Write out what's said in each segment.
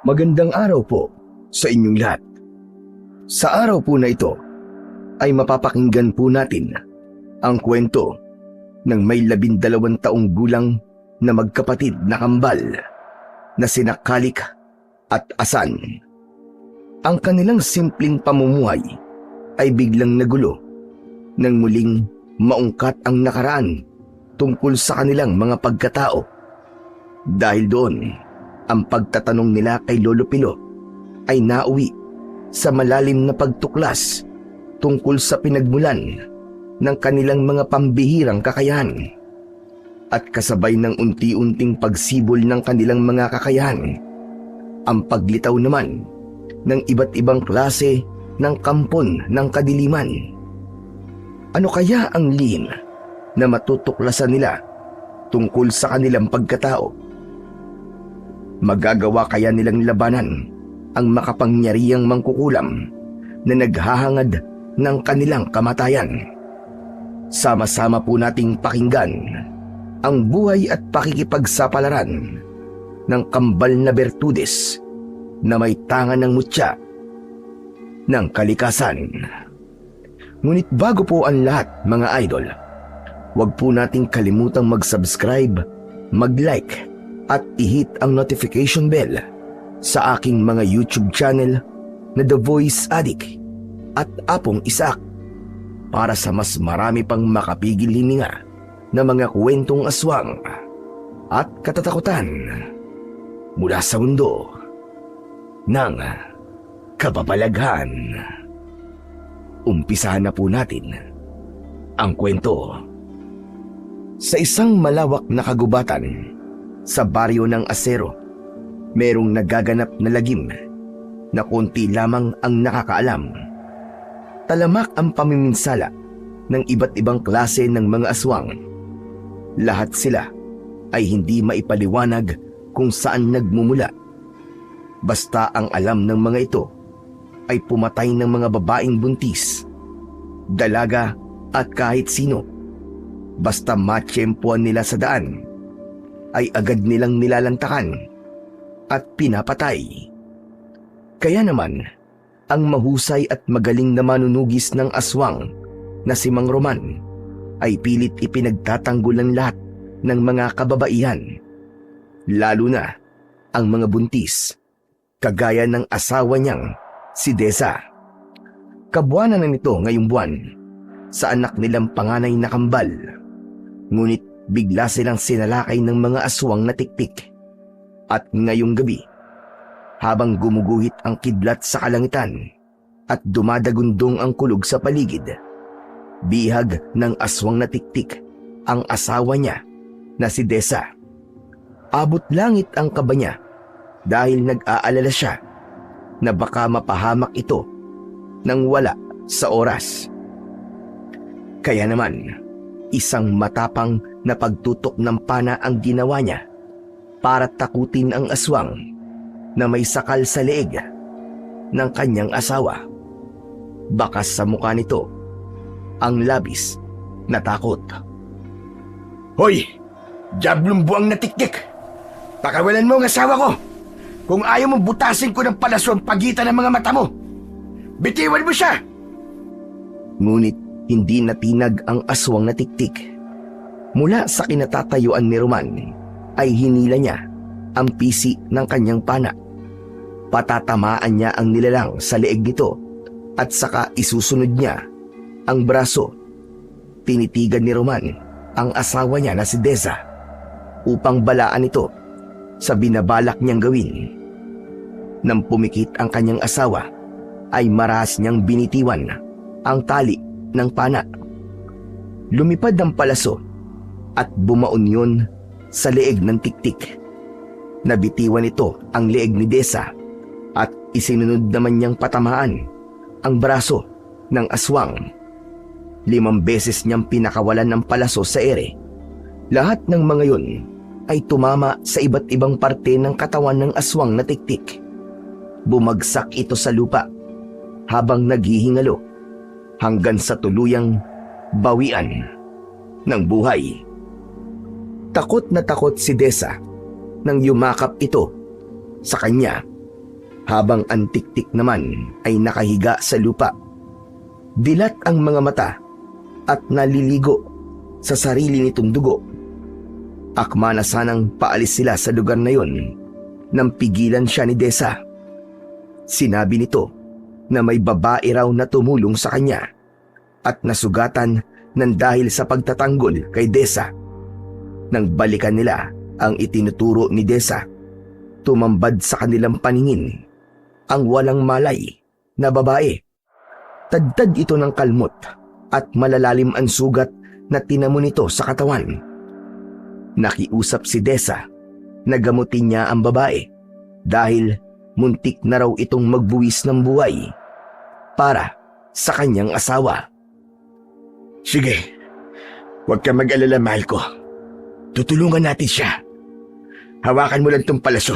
Magandang araw po sa inyong lahat. Sa araw po na ito ay mapapakinggan po natin ang kwento ng may 12 taong gulang na magkapatid na kambal na sina Kalik at Asan. Ang kanilang simpleng pamumuhay ay biglang nagulo nang muling maungkat ang nakaraan tungkol sa kanilang mga pagkatao. Dahil doon, ang pagtatanong nila kay Lolo Pilo ay nauwi sa malalim na pagtuklas tungkol sa pinagmulan ng kanilang mga pambihirang kakayahan at kasabay ng unti-unting pagsibol ng kanilang mga kakayahan, ang paglitaw naman ng iba't ibang klase ng kampon ng kadiliman. Ano kaya ang lihim na matutuklasan nila tungkol sa kanilang pagkatao? Magagawa kaya nilang labanan ang makapangyarihang mangkukulam na naghahangad ng kanilang kamatayan? Sama-sama po nating pakinggan ang buhay at pakikipagsapalaran ng kambal na Bertudes na may tangan ng mutya ng kalikasan. Ngunit bago po ang lahat, mga idol, huwag po nating kalimutang mag-subscribe, mag-like, at i-hit ang notification bell sa aking mga YouTube channel na The Voice Addict at Apong Isak para sa mas marami pang makapigil hininga na mga kwentong aswang at katatakutan mula sa mundo ng kababalaghan. Umpisahan na po natin ang kwento. Sa isang malawak na kagubatan sa baryo ng Asero, merong nagaganap na lagim na konti lamang ang nakakaalam. Talamak ang pamiminsala ng iba't ibang klase ng mga aswang. Lahat sila ay hindi maipaliwanag kung saan nagmumula. Basta ang alam ng mga ito ay pumatay ng mga babaeng buntis, dalaga at kahit sino. Basta matsyempuan nila sa daan, ay agad nilang nilalantakan at pinapatay. Kaya naman, ang mahusay at magaling na manunugis ng aswang na si Mang Roman ay pilit ipinagtatanggol ang lahat ng mga kababaihan, lalo na ang mga buntis, kagaya ng asawa niyang si Deza. Kabuwanan na nito ngayong buwan sa anak nilang panganay na kambal, ngunit bigla silang sinalakay ng mga aswang na tiktik. At ngayong gabi, habang gumuguhit ang kidlat sa kalangitan at dumadagundong ang kulog sa paligid, bihag ng aswang na tiktik ang asawa niya na si Deza. Abot langit ang kaba niya dahil nag-aalala siya na baka mapahamak ito nang wala sa oras. Kaya naman, isang matapang na pagtutok ng pana ang ginawa niya para takutin ang aswang na may sakal sa leeg ng kanyang asawa. Bakas sa mukha nito ang labis na takot. "Hoy! Diablong buwang natiktik! Pakawalan mo ang asawa ko! Kung ayaw mong butasin ko ng palaso ang pagitan ng mga mata mo, bitiwan mo siya!" Ngunit hindi natinag ang aswang na tiktik. Mula sa kinatatayuan ni Roman ay hinila niya ang pisi ng kanyang pana. Patatamaan niya ang nilalang sa leeg nito at saka isusunod niya ang braso. Tinitigan ni Roman ang asawa niya na si Deza upang balaan ito sa binabalak niyang gawin. Nang pumikit ang kanyang asawa ay marahas niyang binitiwan ang tali ng pana. Lumipad ang palaso at bumaon yun sa leeg ng tiktik. Nabitiwan ito ang leeg ni Deza at isinunod naman niyang patamaan ang braso ng aswang. 5 beses niyang pinakawalan ng palaso sa ere. Lahat ng mga yun ay tumama sa iba't ibang parte ng katawan ng aswang na tiktik. Bumagsak ito sa lupa habang naghihingalo hanggang sa tuluyang bawian ng buhay. Takot na takot si Deza nang yumakap ito sa kanya habang ang tiktik naman ay nakahiga sa lupa. Dilat ang mga mata at naliligo sa sarili nitong dugo. Akma na sanang paalis sila sa lugar na yon nang pigilan siya ni Desa. Sinabi nito na may babae raw na tumulong sa kanya at nasugatan ng dahil sa pagtatanggol kay Desa. Nang balikan nila ang itinuturo ni Desa, tumambad sa kanilang paningin ang walang malay na babae. Tadtad ito ng kalmot at malalalim ang sugat na tinamo nito sa katawan. Nakiusap si Desa na gamutin niya ang babae dahil muntik na raw itong magbuwis ng buhay para sa kanyang asawa. Sige, huwag ka mag-alala, mahal ko. Tutulungan natin siya. Hawakan mo lang tong palaso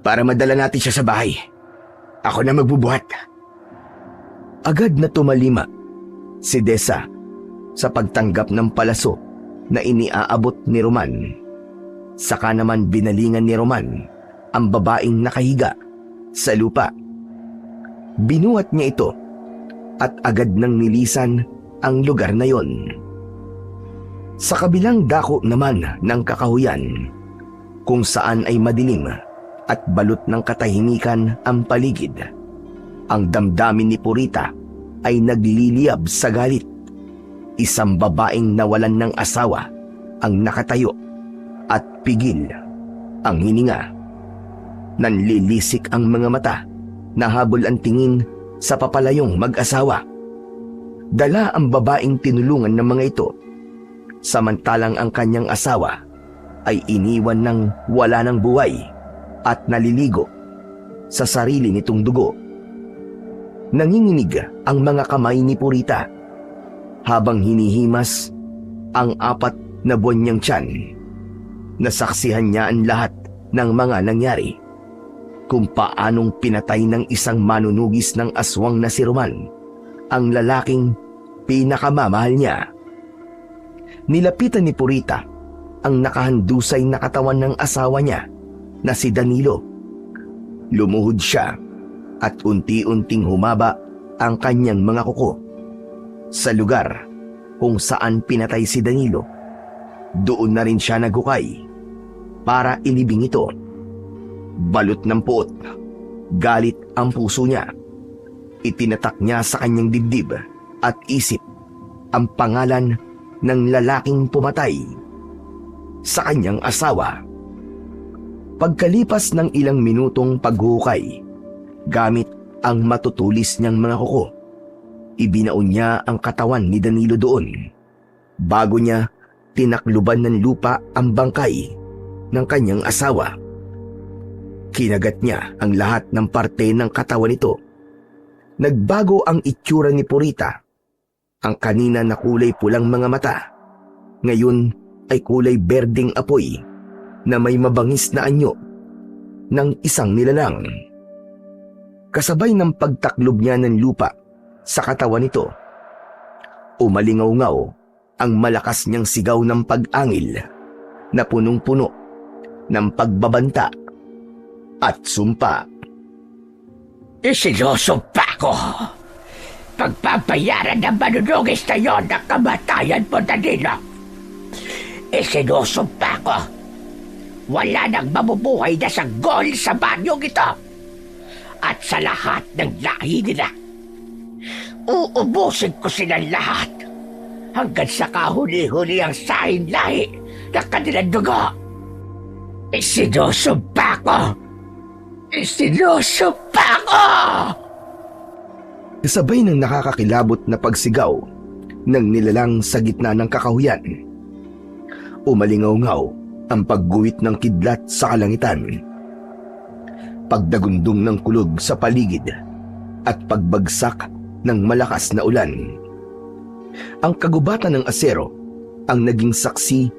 para madala natin siya sa bahay. Ako na magbubuhat. Agad na tumalima si Desa sa pagtanggap ng palaso na iniaabot ni Roman. Saka naman binalingan ni Roman ang babaeng nakahiga sa lupa. Binuhat niya ito at agad nang nilisan ang lugar na yon. Sa kabilang dako naman ng kakahuyan, kung saan ay madilim at balot ng katahimikan ang paligid, ang damdamin ni Purita ay nagliliyab sa galit. Isang babaeng nawalan ng asawa ang nakatayo at pigil ang hininga. Nanlilisik ang mga mata, nahabol ang tingin sa papalayong mag-asawa. Dala ang babaeng tinulungan ng mga ito, samantalang ang kanyang asawa ay iniwan ng wala ng buhay at naliligo sa sarili nitong dugo. Nanginginig ang mga kamay ni Purita habang hinihimas ang 4 na buwan niyang tiyan. Nasaksihan niya ang lahat ng mga nangyari, kung paanong pinatay ng isang manunugis ng aswang na si Roman ang lalaking pinakamamahal niya. Nilapitan ni Purita ang nakahandusay na katawan ng asawa niya na si Danilo. Lumuhod siya at unti-unting humaba ang kanyang mga kuko. Sa lugar kung saan pinatay si Danilo, doon na rin siya naghukay para ilibing ito. Balot ng puot, galit ang puso niya. Itinatak niya sa kanyang dibdib at isip ang pangalan ng lalaking pumatay sa kanyang asawa. Pagkalipas ng ilang minutong paghukay, gamit ang matutulis niyang mga kuko, ibinaon niya ang katawan ni Danilo doon. Bago niya tinakluban ng lupa ang bangkay ng kanyang asawa. Kinagat niya ang lahat ng parte ng katawan nito. Nagbago ang itsura ni Purita. Ang kanina na kulay pulang mga mata, ngayon ay kulay berdeng apoy na may mabangis na anyo ng isang nilalang. Kasabay ng pagtaklob niya ng lupa sa katawan nito, umalingaw-ngaw ang malakas niyang sigaw ng pag-angil na punong-puno ng pagbabanta at sumpa. Isinusumpa ko. Pagpapayaran ng manunugis na yon ang kamatayan mo, Danilo. Isinusumpa ko. Wala nang mabubuhay na sanggol sa banyong ito. At sa lahat ng lahi nila. Uubusin ko silang lahat hanggang sa kahuli-huli ang sahin lahi ng kanilang dugo. Isinusumpa ko. Isinusumpa ko! Kasabay ng nakakakilabot na pagsigaw ng nilalang sa gitna ng kakahuyan, umalingaw-ngaw ang pagguhit ng kidlat sa kalangitan, pagdagundong ng kulog sa paligid at pagbagsak ng malakas na ulan. Ang kagubatan ng asero ang naging saksi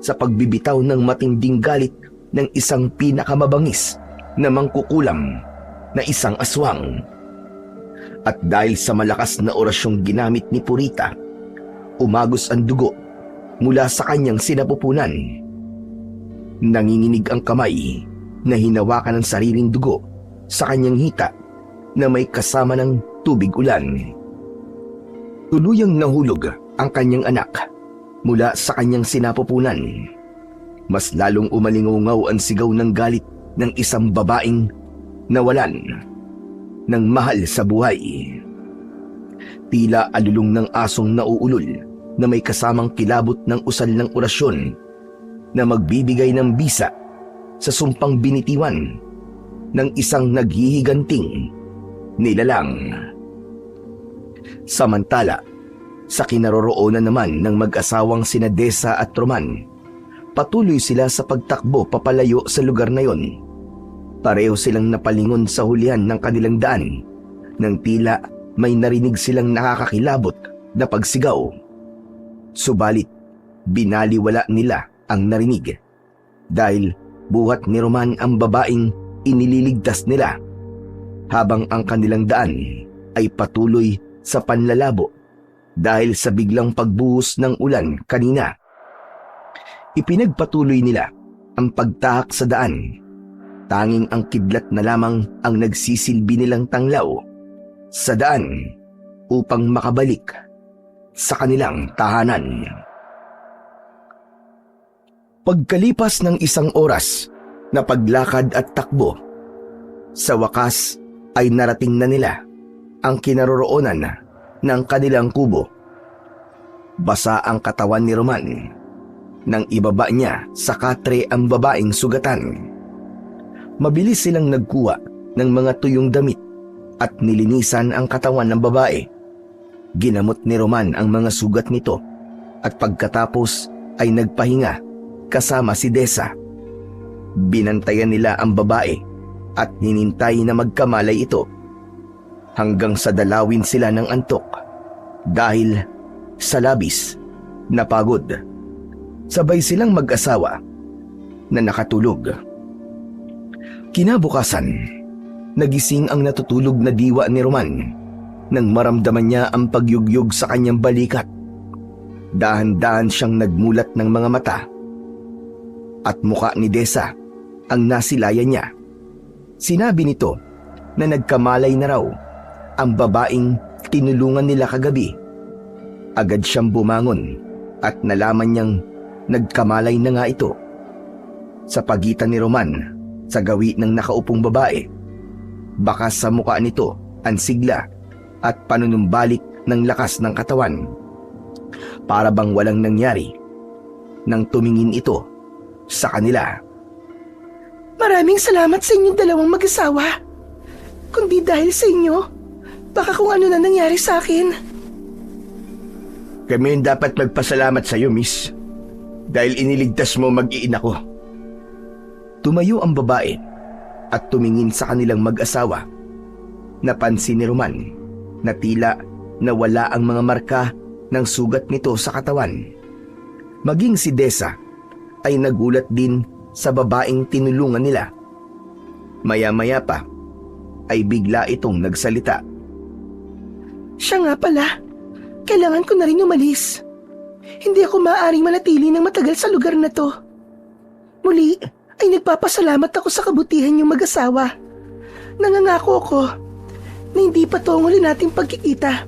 sa pagbibitaw ng matinding galit ng isang pinakamabangis na mangkukulam na isang aswang. At dahil sa malakas na orasyong ginamit ni Purita, umagos ang dugo mula sa kanyang sinapupunan. Nanginginig ang kamay na hinawakan ng sariling dugo sa kanyang hita na may kasama ng tubig ulan. Tuluyang nahulog ang kanyang anak mula sa kanyang sinapupunan. Mas lalong umalingaw ang sigaw ng galit ng isang babaeng nawalan ng mahal sa buhay. Tila alulong ng asong nauulol na may kasamang kilabot ng usal ng orasyon na magbibigay ng bisa sa sumpang binitiwan ng isang naghihiganting nilalang. Samantala, sa kinaroroonan naman ng mag-asawang sina Desa at Roman, patuloy sila sa pagtakbo papalayo sa lugar na yon. Pareho silang napalingon sa hulihan ng kanilang daan nang tila may narinig silang nakakakilabot na pagsigaw. Subalit, binaliwala nila ang narinig dahil buhat ni Roman ang babaeng inililigtas nila habang ang kanilang daan ay patuloy sa panlalabo dahil sa biglang pagbuhos ng ulan kanina. Ipinagpatuloy nila ang pagtahak sa daan. Tanging ang kidlat na lamang ang nagsisilbi nilang tanglaw sa daan upang makabalik sa kanilang tahanan. Pagkalipas ng isang oras na paglakad at takbo, sa wakas ay narating na nila ang kinaroroonan ng kanilang kubo. Basa ang katawan ni Roman nang ibaba niya sa katre ang babaeng sugatan. Mabilis silang nagkuha ng mga tuyong damit at nilinisan ang katawan ng babae. Ginamot ni Roman ang mga sugat nito at pagkatapos ay nagpahinga kasama si Desa. Binantayan nila ang babae at ninintay na magkamalay ito hanggang sa dalawin sila ng antok dahil sa labis na pagod. Sabay silang mag-asawa na nakatulog. Kinabukasan, nagising ang natutulog na diwa ni Roman nang maramdaman niya ang pagyugyug sa kanyang balikat. Dahan-dahan siyang nagmulat ng mga mata at mukha ni Desa ang nasilayan niya. Sinabi nito na nagkamalay na raw ang babaeng tinulungan nila kagabi. Agad siyang bumangon at nalaman niyang nagkamalay na nga ito. Sa pagitan ni Roman sa gawi ng nakaupong babae, baka sa mukha nito ang sigla at panunumbalik ng lakas ng katawan. Para bang walang nangyari nang tumingin ito sa kanila. Maraming salamat sa inyong dalawang mag-asawa. Kundi dahil sa inyo, baka kung ano na nangyari sa akin. Kami yung dapat magpasalamat sa iyo, miss. Dahil iniligtas mo mag-iina ko. Tumayo ang babae at tumingin sa kanilang mag-asawa. Napansin ni Roman na tila nawala ang mga marka ng sugat nito sa katawan. Maging si Desa ay nagulat din sa babaeng tinulungan nila. Maya-maya pa ay bigla itong nagsalita. Siya nga pala, kailangan ko na rin umalis. Hindi ako maaaring manatili ng matagal sa lugar na to. Muli ay nagpapasalamat ako sa kabutihan niyong mag-asawa. Nangangako ako na hindi pa to ang huli nating pagkikita.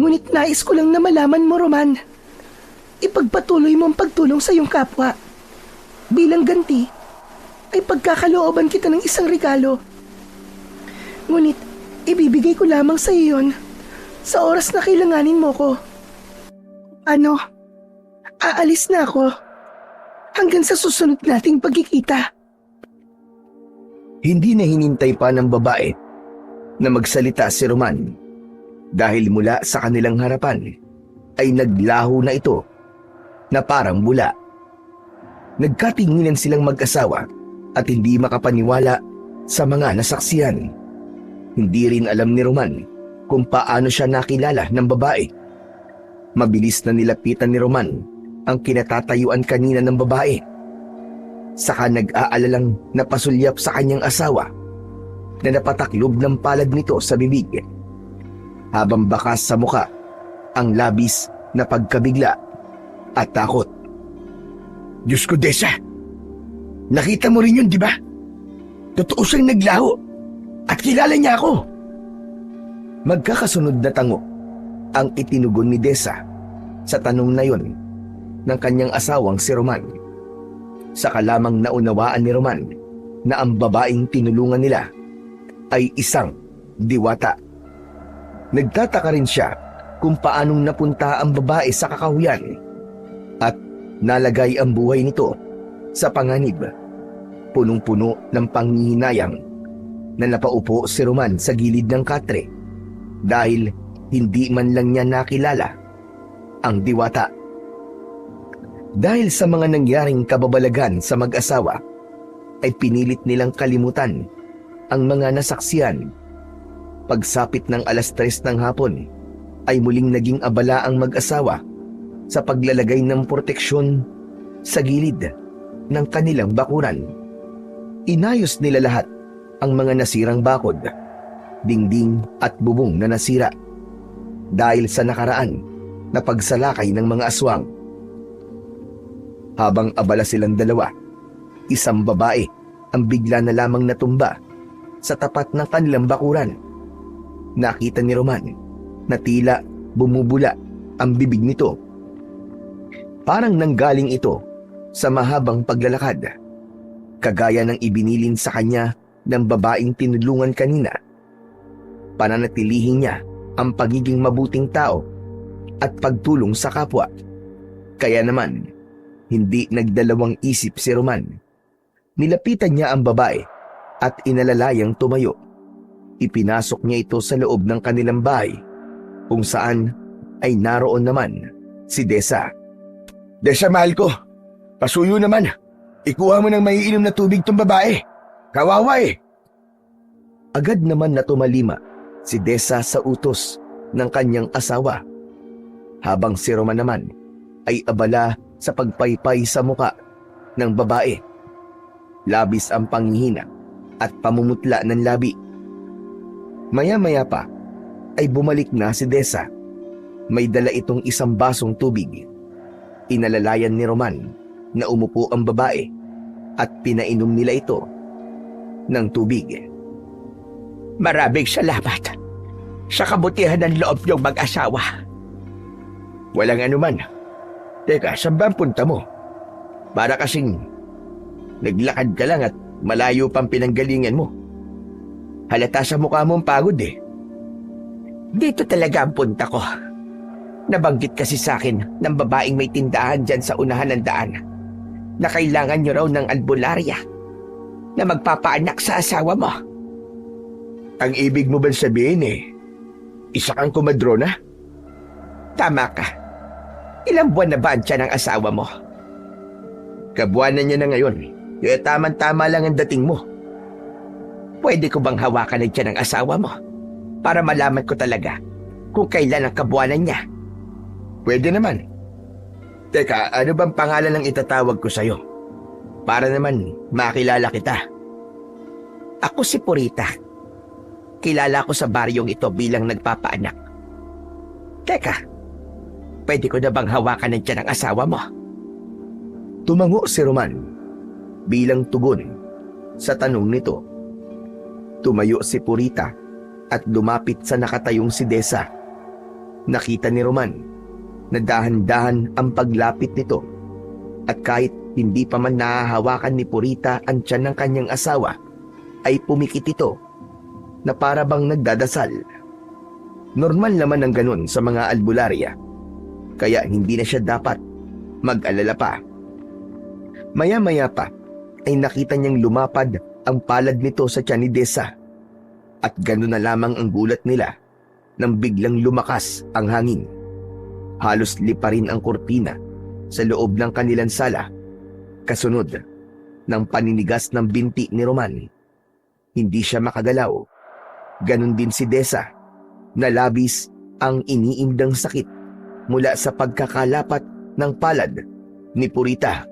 Ngunit nais ko lang na malaman mo, Roman. Ipagpatuloy mo ang pagtulong sa iyong kapwa. Bilang ganti, ay pagkakalooban kita ng isang regalo. Ngunit, ibibigay ko lamang sa iyo yun sa oras na kailanganin mo ko. Ano? Aalis na ako hanggang sa susunod nating pagkikita. Hindi na hinintay pa ng babae na magsalita si Roman dahil mula sa kanilang harapan ay naglaho na ito na parang bula. Nagkatinginan silang mag-asawa at hindi makapaniwala sa mga nasaksihan. Hindi rin alam ni Roman kung paano siya nakilala ng babae. Mabilis na nilapitan ni Roman ang kinatatayuan kanina ng babae. Saka nag-aalalang napasulyap sa kanyang asawa na napataklob ng palad nito sa bibig. Habang bakas sa muka ang labis na pagkabigla at takot. Diyos ko, Desa. Nakita mo rin yun, di ba? Totoo siyang naglaho At kilala niya ako. Magkakasunod na tango ang itinugon ni Desa sa tanong na yon ng kanyang asawang si Roman. Saka lamang naunawaan ni Roman na ang babaeng tinulungan nila ay isang diwata. Nagtataka rin siya kung paanong napunta ang babae sa kakahuyan at nalagay ang buhay nito sa panganib. Punong-puno ng panghihinayang na napaupo si Roman sa gilid ng katre dahil hindi man lang niya nakilala ang diwata. Dahil sa mga nangyaring kababalagan sa mag-asawa, ay pinilit nilang kalimutan ang mga nasaksiyan. Pagsapit ng 3:00 ng hapon, ay muling naging abala ang mag-asawa sa paglalagay ng proteksyon sa gilid ng kanilang bakuran. Inayos nila lahat ang mga nasirang bakod, dingding at bubong na nasira dahil sa nakaraan na pagsalakay ng mga aswang. Habang abala silang dalawa, isang babae ang bigla na lamang natumba sa tapat ng kanilang bakuran. Nakita ni Roman na tila bumubula ang bibig nito. Parang nanggaling ito sa mahabang paglalakad, kagaya ng ibinilin sa kanya ng babaeng tinulungan kanina. Pananatilihin niya ang pagiging mabuting tao at pagtulong sa kapwa. Kaya naman, hindi nagdalawang isip si Roman. Nilapitan niya ang babae at inalalayang tumayo. Ipinasok niya ito sa loob ng kanilang bahay, kung saan ay naroon naman si Desa. Desa, mahal ko. Pasuyo naman. Ikuha mo ng maiinom na tubig tong babae. Kawawa eh. Agad naman na tumalima si Desa sa utos ng kanyang asawa, habang si Roman naman ay abala sa pagpaypay sa muka ng babae. Labis ang panghihina at pamumutla ng labi. Maya-maya pa ay bumalik na si Desa. May dala itong isang basong tubig. Inalalayan ni Roman na umupo ang babae at pinainom nila ito ng tubig. Maraming salamat sa kabutihan ng loob niyong mag-asawa. Walang anuman. Teka, saan ba ang punta mo? Para kasing naglakad ka lang at malayo pang pinanggalingan mo. Halata sa mukha mo ang pagod eh. Dito talaga ang punta ko. Nabanggit kasi sa akin ng babaeng may tindahan dyan sa unahan ng daan na kailangan niyo raw ng albularya na magpapaanak sa asawa mo. Ang ibig mo ba sabihin eh, isa kang kumadrona? Tama ka. Ilang buwan na ba ang tiyan ng asawa mo? Kabuanan niya na ngayon, kaya tama-tama lang ang dating mo. Pwede ko bang hawakan ang tiyan ng asawa mo para malaman ko talaga kung kailan ang kabuanan niya? Pwede naman. Teka, ano bang pangalan ng itatawag ko sa'yo? Para naman makilala kita. Ako si Purita. Kilala ko sa baryong ito bilang nagpapaanak. Teka, pwede ko na bang hawakan ng tiyan ng asawa mo? Tumango si Roman bilang tugon sa tanong nito. Tumayo si Purita at lumapit sa nakatayong si Desa. Nakita ni Roman na dahan-dahan ang paglapit nito at kahit hindi pa man nahahawakan ni Purita ang tiyan ng kanyang asawa, ay pumikit ito na para bang nagdadasal. Normal naman ang ganun sa mga albularya, kaya hindi na siya dapat mag-alala pa. Maya-maya pa ay nakita niyang lumapad ang palad nito sa tiyan ni Desa, at gano'n na lamang ang gulat nila nang biglang lumakas ang hangin. Halos liparin ang kurtina sa loob ng kanilang sala, kasunod ng paninigas ng binti ni Roman. Hindi siya makagalaw. Ganon din si Desa, na labis ang iniindang sakit mula sa pagkakalapat ng palad ni Purita.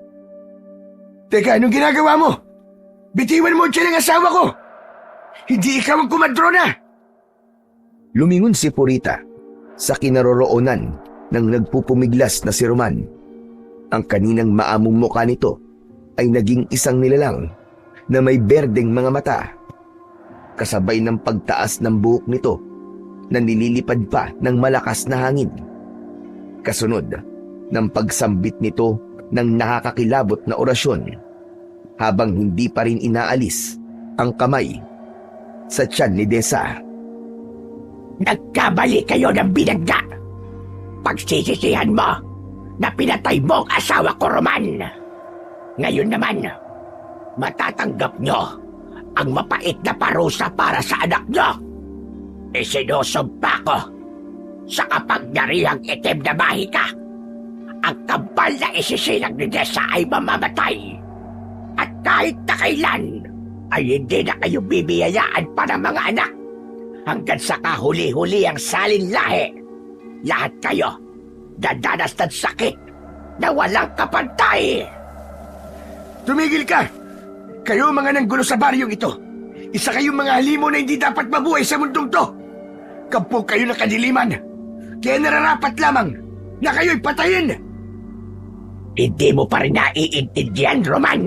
Teka, anong ginagawa mo? Bitiwan mo siya ng asawa ko! Hindi ikaw ang kumadrona! Lumingon si Purita sa kinaroroonan ng nagpupumiglas na si Roman. Ang kaninang maamong mukha nito ay naging isang nilalang na may berdeng mga mata. kasabay ng pagtaas ng buhok nito na nililipad pa ng malakas na hangin. Kasunod ng pagsambit nito ng nakakakilabot na orasyon habang hindi pa rin inaalis ang kamay sa tiyan ni Desa. Nagkamali kayo ng binagga. Pagsisisihan mo na pinatay mo ang asawa ko, Roman. Ngayon naman, matatanggap nyo ang mapait na parusa para sa anak nyo. Isinusumpa ko sa kapangyarihang itim na mahika. Ang kampal na isisilang ni Desa ay mamamatay. At kahit na kailan, ay hindi na kayo bibiyayaan pa ng mga anak. Hanggang sa kahuli-huli ang salin lahi. Lahat kayo dadanas ng sakit na walang kapantay. Tumigil ka! Kayo mga nanggulo sa baryong ito. Isa kayong mga halimo na hindi dapat mabuhay sa mundong to. Kampong kayo ng kadiliman. Kaya nararapat lamang na kayo'y patayin. Hindi mo pa rin naiintindihan, Roman.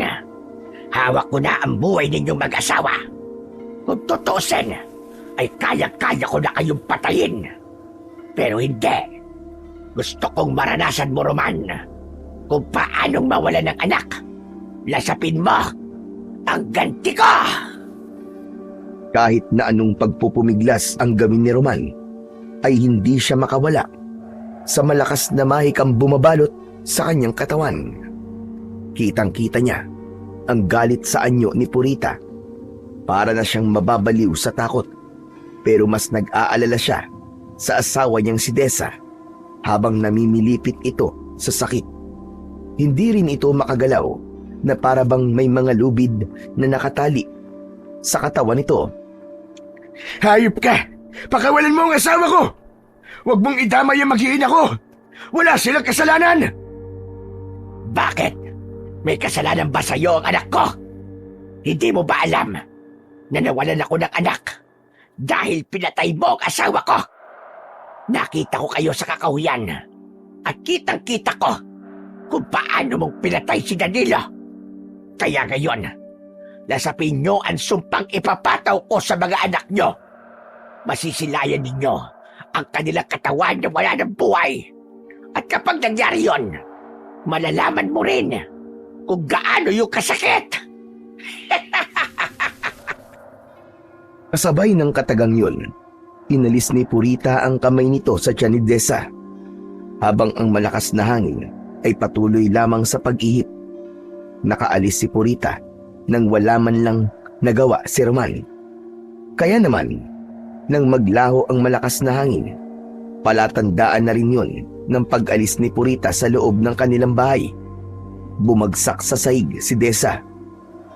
Hawak ko na ang buhay ninyong mag-asawa. Kung tutusin, ay kaya-kaya ko na kayong patayin. Pero hindi. Gusto kong maranasan mo, Roman, kung paanong mawala ng anak. Lasapin mo ang ganti ko! Kahit na anong pagpupumiglas ang gawin ni Roman, ay hindi siya makawala sa malakas na mahikang bumabalot sa kanyang katawan. Kitang-kita niya ang galit sa anyo ni Purita. Para na siyang mababaliw sa takot. Pero mas nag-aalala siya sa asawa niyang si Desa habang namimilipit ito sa sakit. Hindi rin ito makagalaw na para bang may mga lubid na nakatali sa katawan nito. Hayop ka! Pakawalan mo ang asawa ko! Huwag mong idamay ang mag-iina ko! Wala silang kasalanan! Bakit? May kasalanan ba sa'yo ang anak ko? Hindi mo ba alam na nawalan ako ng anak dahil pinatay mo ang asawa ko? Nakita ko kayo sa kakahuyan at kitang-kita ko kung paano mong pinatay si Danilo. Kaya ngayon, lasapin nyo ang sumpang ipapataw ko sa mga anak nyo. Masisilayan ninyo ang kanilang katawan na wala ng buhay. At kapag nangyari yon, malalaman mo rin kung gaano yung kasakit. Kasabay ng katagang yun, inalis ni Purita ang kamay nito sa tiyan ni Desa, habang ang malakas na hangin ay patuloy lamang sa pag-ihip. Nakaalis si Purita nang wala man lang nagawa si Roman. Kaya naman, nang maglaho ang malakas na hangin, palatandaan na rin yun ng pag-alis ni Purita sa loob ng kanilang bahay. Bumagsak sa sahig si Desa,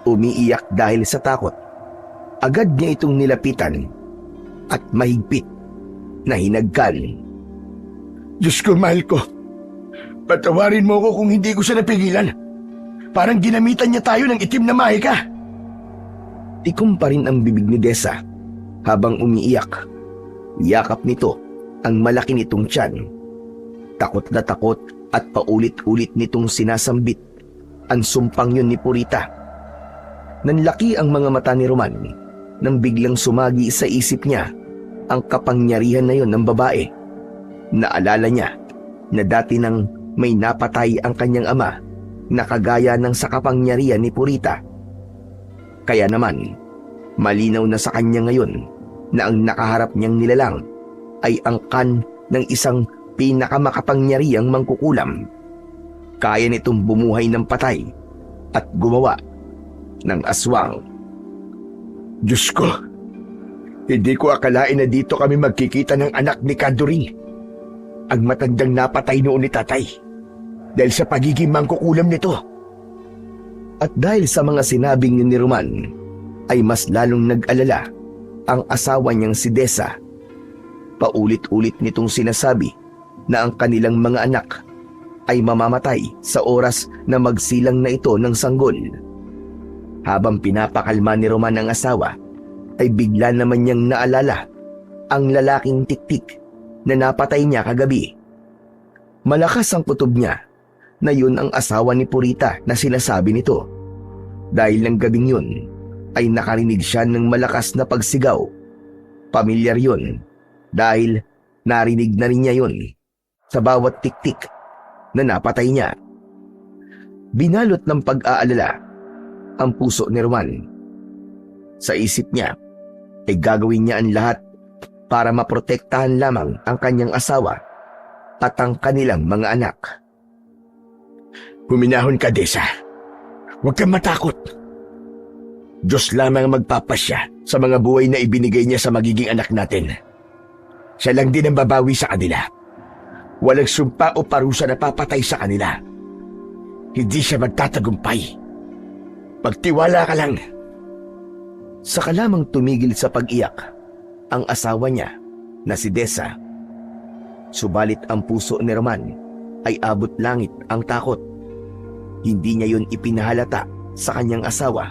umiiyak dahil sa takot. Agad niya itong nilapitan at mahigpit na hinagkan. Diyos ko, mahal ko. Patawarin mo ko kung hindi ko siya napigilan. Parang ginamitan niya tayo ng itim na mahika. Tikom pa rin ang bibig ni Desa habang umiiyak. Yakap nito ang malaki nitong tiyan. Takot na takot at paulit-ulit nitong sinasambit ang sumpang yun ni Purita. Nanlaki ang mga mata ni Roman nang biglang sumagi sa isip niya ang kapangyarihan na yun ng babae. Naalala niya na dati nang may napatay ang kanyang ama na kagaya ng sa kapangyarihan ni Purita. Kaya naman, malinaw na sa kanya ngayon na ang nakaharap niyang nilalang ay angkan ng isang pinakamakapangyarihang mangkukulam. Kaya nitong bumuhay ng patay at gumawa ng aswang. Diyos ko, hindi ko akalain na dito kami magkikita ng anak ni Kaduring, ang matandang napatay noon ni tatay, dahil sa pagiging mangkukulam nito. At dahil sa mga sinabing ni Roman, ay mas lalong nag-alala ang asawa niyang si Desa. Paulit-ulit nitong sinasabi na ang kanilang mga anak ay mamamatay sa oras na magsilang na ito ng sanggol. Habang pinapakalma ni Roman ang asawa, ay bigla naman niyang naalala ang lalaking tiktik na napatay niya kagabi. Malakas ang kutob niya na yun ang asawa ni Purita na sinasabi nito. Dahil ng gabing yun, ay nakarinig siya ng malakas na pagsigaw. Pamilyar yun dahil narinig na rin niya yun sa bawat tiktik na napatay niya. Binalot ng pag-aalala ang puso ni Roman. Sa isip niya ay gagawin niya ang lahat para maprotektahan lamang ang kanyang asawa at ang kanilang mga anak. Huminahon ka, Desa. Huwag kang matakot. Diyos lamang ang magpapasya sa mga buhay na ibinigay niya sa magiging anak natin. Siya lang din ang babawi sa kanila. Walang sumpa o parusa na papatay sa kanila. Hindi siya magtatagumpay. Magtiwala ka lang. Saka lamang tumigil sa pag-iyak ang asawa niya na si Desa. Subalit ang puso ni Roman ay abot langit ang takot. Hindi niya yun ipinahalata sa kanyang asawa.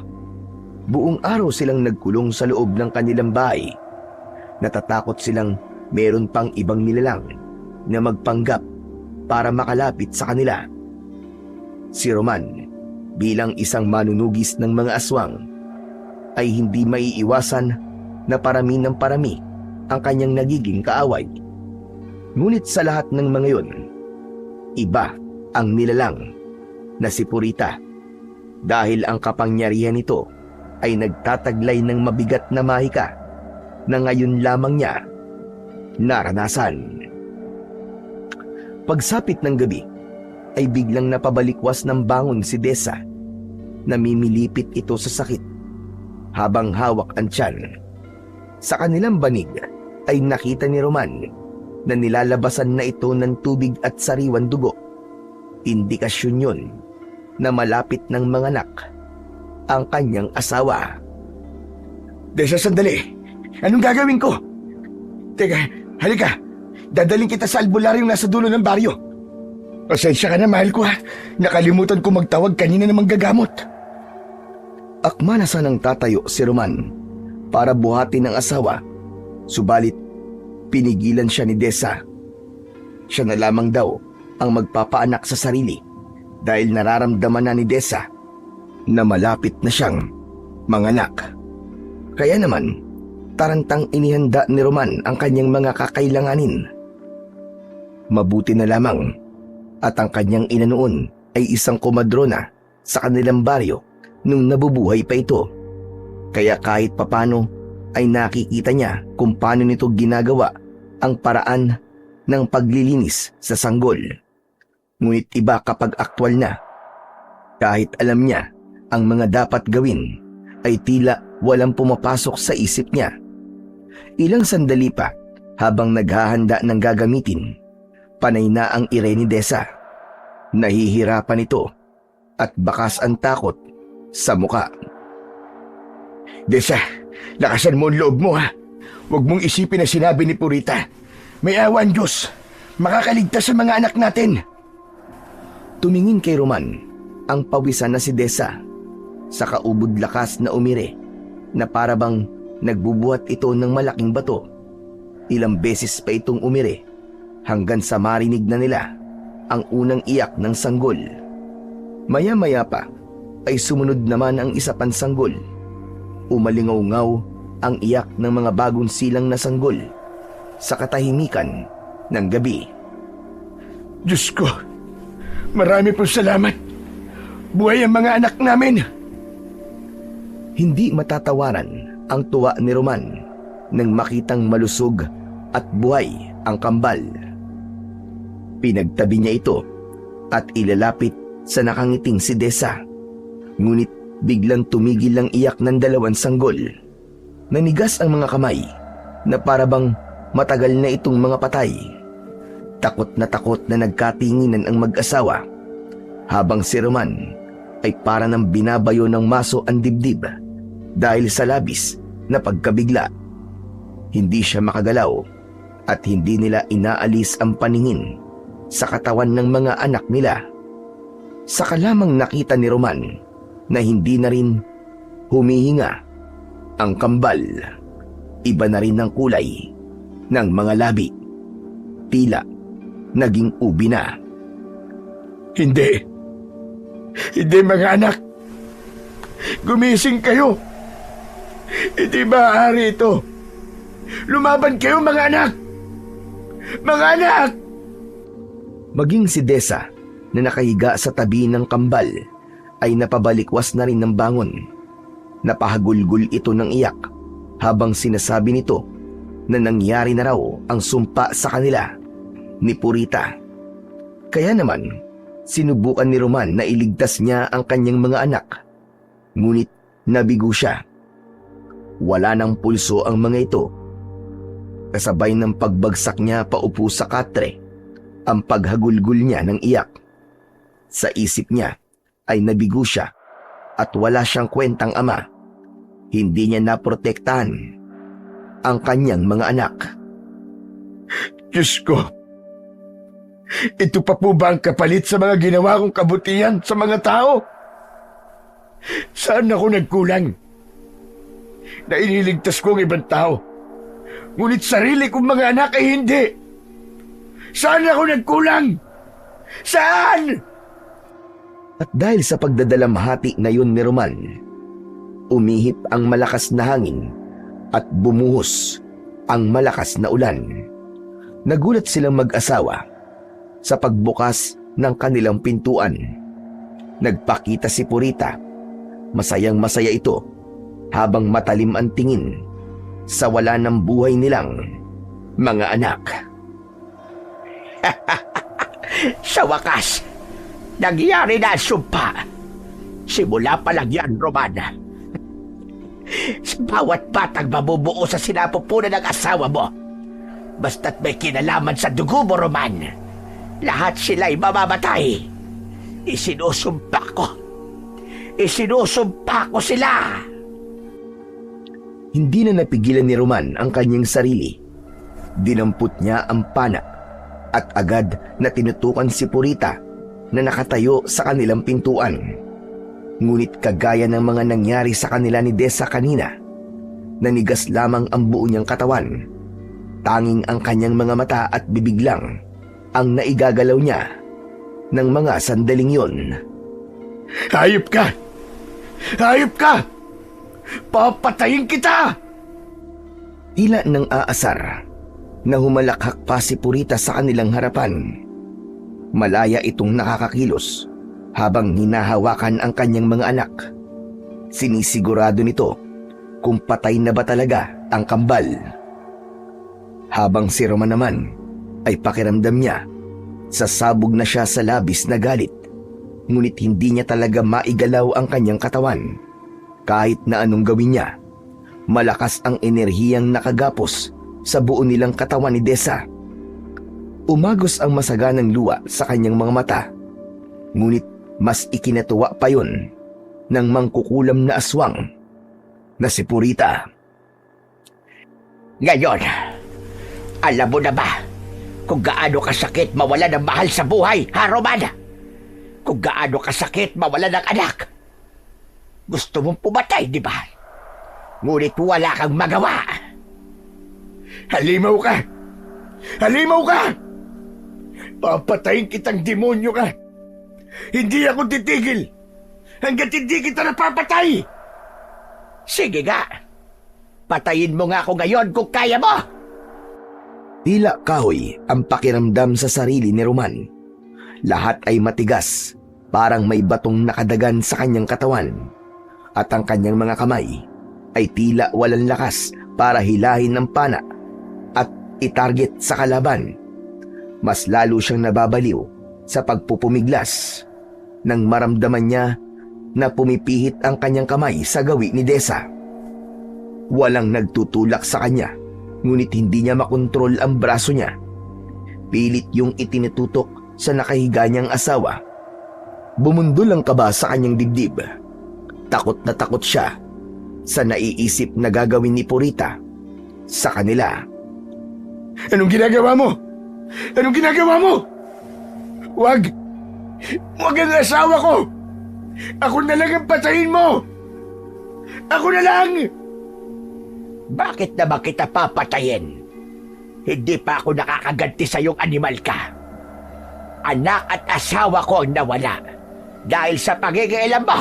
Buong araw silang nagkulong sa loob ng kanilang bahay. Natatakot silang meron pang ibang nilalang na magpanggap para makalapit sa kanila. Si Roman, bilang isang manunugis ng mga aswang, ay hindi maiiwasan na parami ng parami ang kanyang nagiging kaaway. Ngunit sa lahat ng mga yun, iba ang nilalang na si Purita, dahil ang kapangyarihan nito ay nagtataglay ng mabigat na mahika na ngayon lamang niya naranasan. Pagsapit ng gabi ay biglang napabalikwas ng bangon si Desa. Namimilipit ito sa sakit habang hawak ang tiyan. Sa kanilang banig ay nakita ni Roman na nilalabasan na ito ng tubig at sariwan dugo. Indikasyon yun na malapit ng manganak ang kanyang asawa. Desa, sandali. Anong gagawin ko? Teka, halika. Dadaling kita sa albularyong nasa dulo ng baryo. Pasensya ka na, mahal ko ha. Nakalimutan ko magtawag kanina ng manggagamot. Akma na sanang tatayo si Roman para buhatin ang asawa. Subalit, pinigilan siya ni Desa. Siya na lamang daw ang magpapaanak sa sarili dahil nararamdaman na ni Desa na malapit na siyang manganak. Kaya naman, tarantang inihanda ni Roman ang kanyang mga kakailanganin. Mabuti na lamang at ang kanyang ina noon ay isang komadrona sa kanilang baryo nung nabubuhay pa ito. Kaya kahit papano ay nakikita niya kung paano nito ginagawa ang paraan ng paglilinis sa sanggol. Ngunit iba kapag aktwal na. Kahit alam niya ang mga dapat gawin, ay tila walang pumapasok sa isip niya. Ilang sandali pa habang naghahanda ng gagamitin, panay na ang ire ni Desa. Nahihirapan ito at bakas ang takot sa muka. Desa, lakasan mo ang loob mo ha. Huwag mong isipin na sinabi ni Purita. May awan Diyos. Makakaligtas sa mga anak natin. Tumingin kay Roman ang pawisan na si Desa sa kaubod lakas na umire na parabang nagbubuhat ito ng malaking bato. Ilang beses pa itong umire hanggang sa marinig na nila ang unang iyak ng sanggol. Maya-maya pa ay sumunod naman ang isa pang sanggol. Umalingaw-ngaw ang iyak ng mga bagong silang na sanggol sa katahimikan ng gabi. Diyos ko, marami pong salamat. Buhay ang mga anak namin. Hindi matatawaran ang tuwa ni Roman nang makitang malusog at buhay ang kambal. Pinagtabi niya ito at ilalapit sa nakangiting si Desa. Ngunit biglang tumigil ang iyak ng dalawang sanggol. Nanigas ang mga kamay na parabang matagal na itong mga patay. Takot na nagkatinginan ang mag-asawa habang si Roman ay para ng binabayo ng maso ang dibdib dahil sa labis na pagkabigla. Hindi siya makagalaw at hindi nila inaalis ang paningin sa katawan ng mga anak nila. Saka lamang nakita ni Roman na hindi na rin humihinga ang kambal. Iba na rin ang kulay ng mga labi. Tila naging ubi na. Hindi mga anak. Gumising kayo. Hindi maaari ito. Lumaban kayo, mga anak! Mga anak! Maging si Desa na nakahiga sa tabi ng kambal ay napabalikwas na rin ng bangon. Napahagulgol ito ng iyak habang sinasabi nito na nangyari na raw ang sumpa sa kanila ni Purita. Kaya naman, sinubukan ni Roman na iligtas niya ang kanyang mga anak. Ngunit nabigo siya. Wala ng pulso ang mga ito. Kasabay ng pagbagsak niya paupo sa katre, ang paghagulgol niya ng iyak. Sa isip niya ay nabigo siya at wala siyang kwentang ama. Hindi niya naprotektahan ang kanyang mga anak. Diyos ko! Ito pa po ba ang kapalit sa mga ginawa kong kabutihan sa mga tao? Saan ako nagkulang? Na iniligtas ko ang ibang tao, ngunit sarili kong mga anak ay hindi. Saan ako nagkulang? Saan? At dahil sa pagdadalamhati na yun ni Roman, umihip ang malakas na hangin at bumuhos ang malakas na ulan. Nagulat silang mag-asawa sa pagbukas ng kanilang pintuan. Nagpakita si Purita. Masayang masaya ito habang matalim ang tingin sa wala ng buhay nilang mga anak. Sa wakas, nangyari na ang sumpa. Simula pa lang yan, Roman. Sa bawat batang mabubuo sa sinapupunan ng asawa mo, basta't may kinalaman sa dugo mo, Roman, lahat sila'y mamamatay. Isinusumpa ko sila. Hindi na napigilan ni Roman ang kanyang sarili. Dinampot niya ang pana at agad na tinutukan si Purita na nakatayo sa kanilang pintuan. Ngunit kagaya ng mga nangyari sa kanila ni Desa kanina, nanigas lamang ang buo niyang katawan. Tanging ang kanyang mga mata at bibig lang ang naigagalaw niya ng mga sandaling yon. Hayop ka! Hayop ka! Papatayin kita! Tila nang aasar na humalakhak pa si Purita sa kanilang harapan. Malaya itong nakakakilos habang hinahawakan ang kanyang mga anak. Sinisigurado nito kung patay na ba talaga ang kambal. Habang si Roman naman ay pakiramdam niya, sasabog na siya sa labis na galit. Ngunit hindi niya talaga maigalaw ang kanyang katawan. Kahit na anong gawin niya, malakas ang enerhiyang nakagapos sa buo nilang katawan ni Desa. Umagos ang masaganang luha sa kanyang mga mata. Ngunit mas ikinatuwa pa yon ng mangkukulam na aswang na si Purita. Ngayon, alam mo na ba kung gaano kasakit mawala ng mahal sa buhay, ha, Roman? Kung gaano kasakit mawala ng anak. Gusto mong pumatay, di ba? Ngunit wala kang magawa. Halimaw ka! Halimaw ka! Papatayin kitang demonyo ka! Hindi ako titigil hanggat hindi kita napapatay! Sige nga. Patayin mo nga ako ngayon kung kaya mo. Tila kahoy ang pakiramdam sa sarili ni Roman. Lahat ay matigas, parang may batong nakadagan sa kanyang katawan. At ang kanyang mga kamay ay tila walang lakas para hilahin ng pana at itarget sa kalaban. Mas lalo siyang nababaliw sa pagpupumiglas nang maramdaman niya na pumipihit ang kanyang kamay sa gawi ni Desa. Walang nagtutulak sa kanya, ngunit hindi niya makontrol ang braso niya. Pilit yung itinitutok sa nakahiga niyang asawa. Bumundol ang kaba sa kanyang dibdib. Takot na takot siya sa naiisip na gagawin ni Purita sa kanila. Anong ginagawa mo? Anong ginagawa mo? Wag! Wag ang asawa ko! Ako na lang ang patayin mo! Ako na lang! Bakit na ba kita papatayin? Hindi pa ako nakakaganti sa iyong animal ka. Anak at asawa ko ang nawala dahil sa pagigialam mo.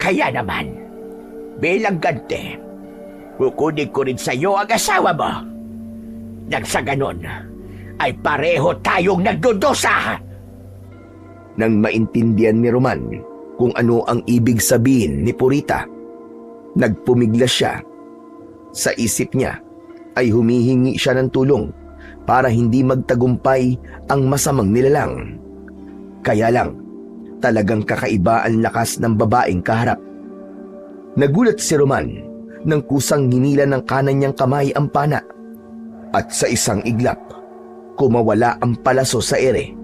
Kaya naman, bilang ganti, kukunin ko rin sa iyo ang asawa mo. Nang sa ganon, ay pareho tayong nagdudusa. Nang maintindihan ni Roman kung ano ang ibig sabihin ni Purita, nagpumiglas siya. Sa isip niya ay humihingi siya ng tulong para hindi magtagumpay ang masamang nilalang. Kaya lang, talagang kakaiba ang lakas ng babaeng kaharap. Nagulat si Roman nang kusang hinila ng kanan niyang kamay ang pana at sa isang iglap, kumawala ang palaso sa ere.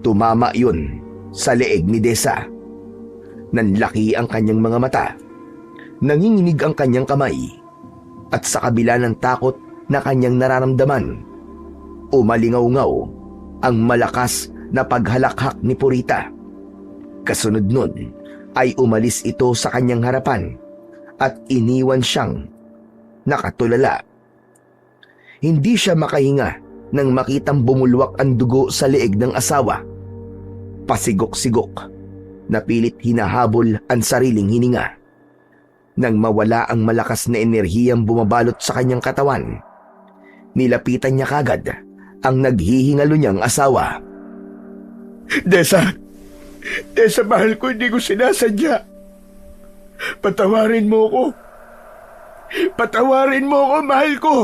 Tumama yun sa leeg ni Desa. Nanlaki ang kanyang mga mata. Nanginginig ang kanyang kamay. At sa kabila ng takot na kanyang nararamdaman, umalingaw-ngaw ang malakas na paghalakhak ni Purita. Kasunod nun ay umalis ito sa kanyang harapan at iniwan siyang nakatulala. Hindi siya makahinga nang makitang bumulwak ang dugo sa leeg ng asawa. Pasigok-sigok, napilit hinahabol ang sariling hininga. Nang mawala ang malakas na enerhiyang bumabalot sa kanyang katawan, nilapitan niya kagad ang naghihingalo niyang asawa. Desa! Desa, mahal ko, hindi ko sinasadya. Patawarin mo ko. Patawarin mo ko, mahal ko.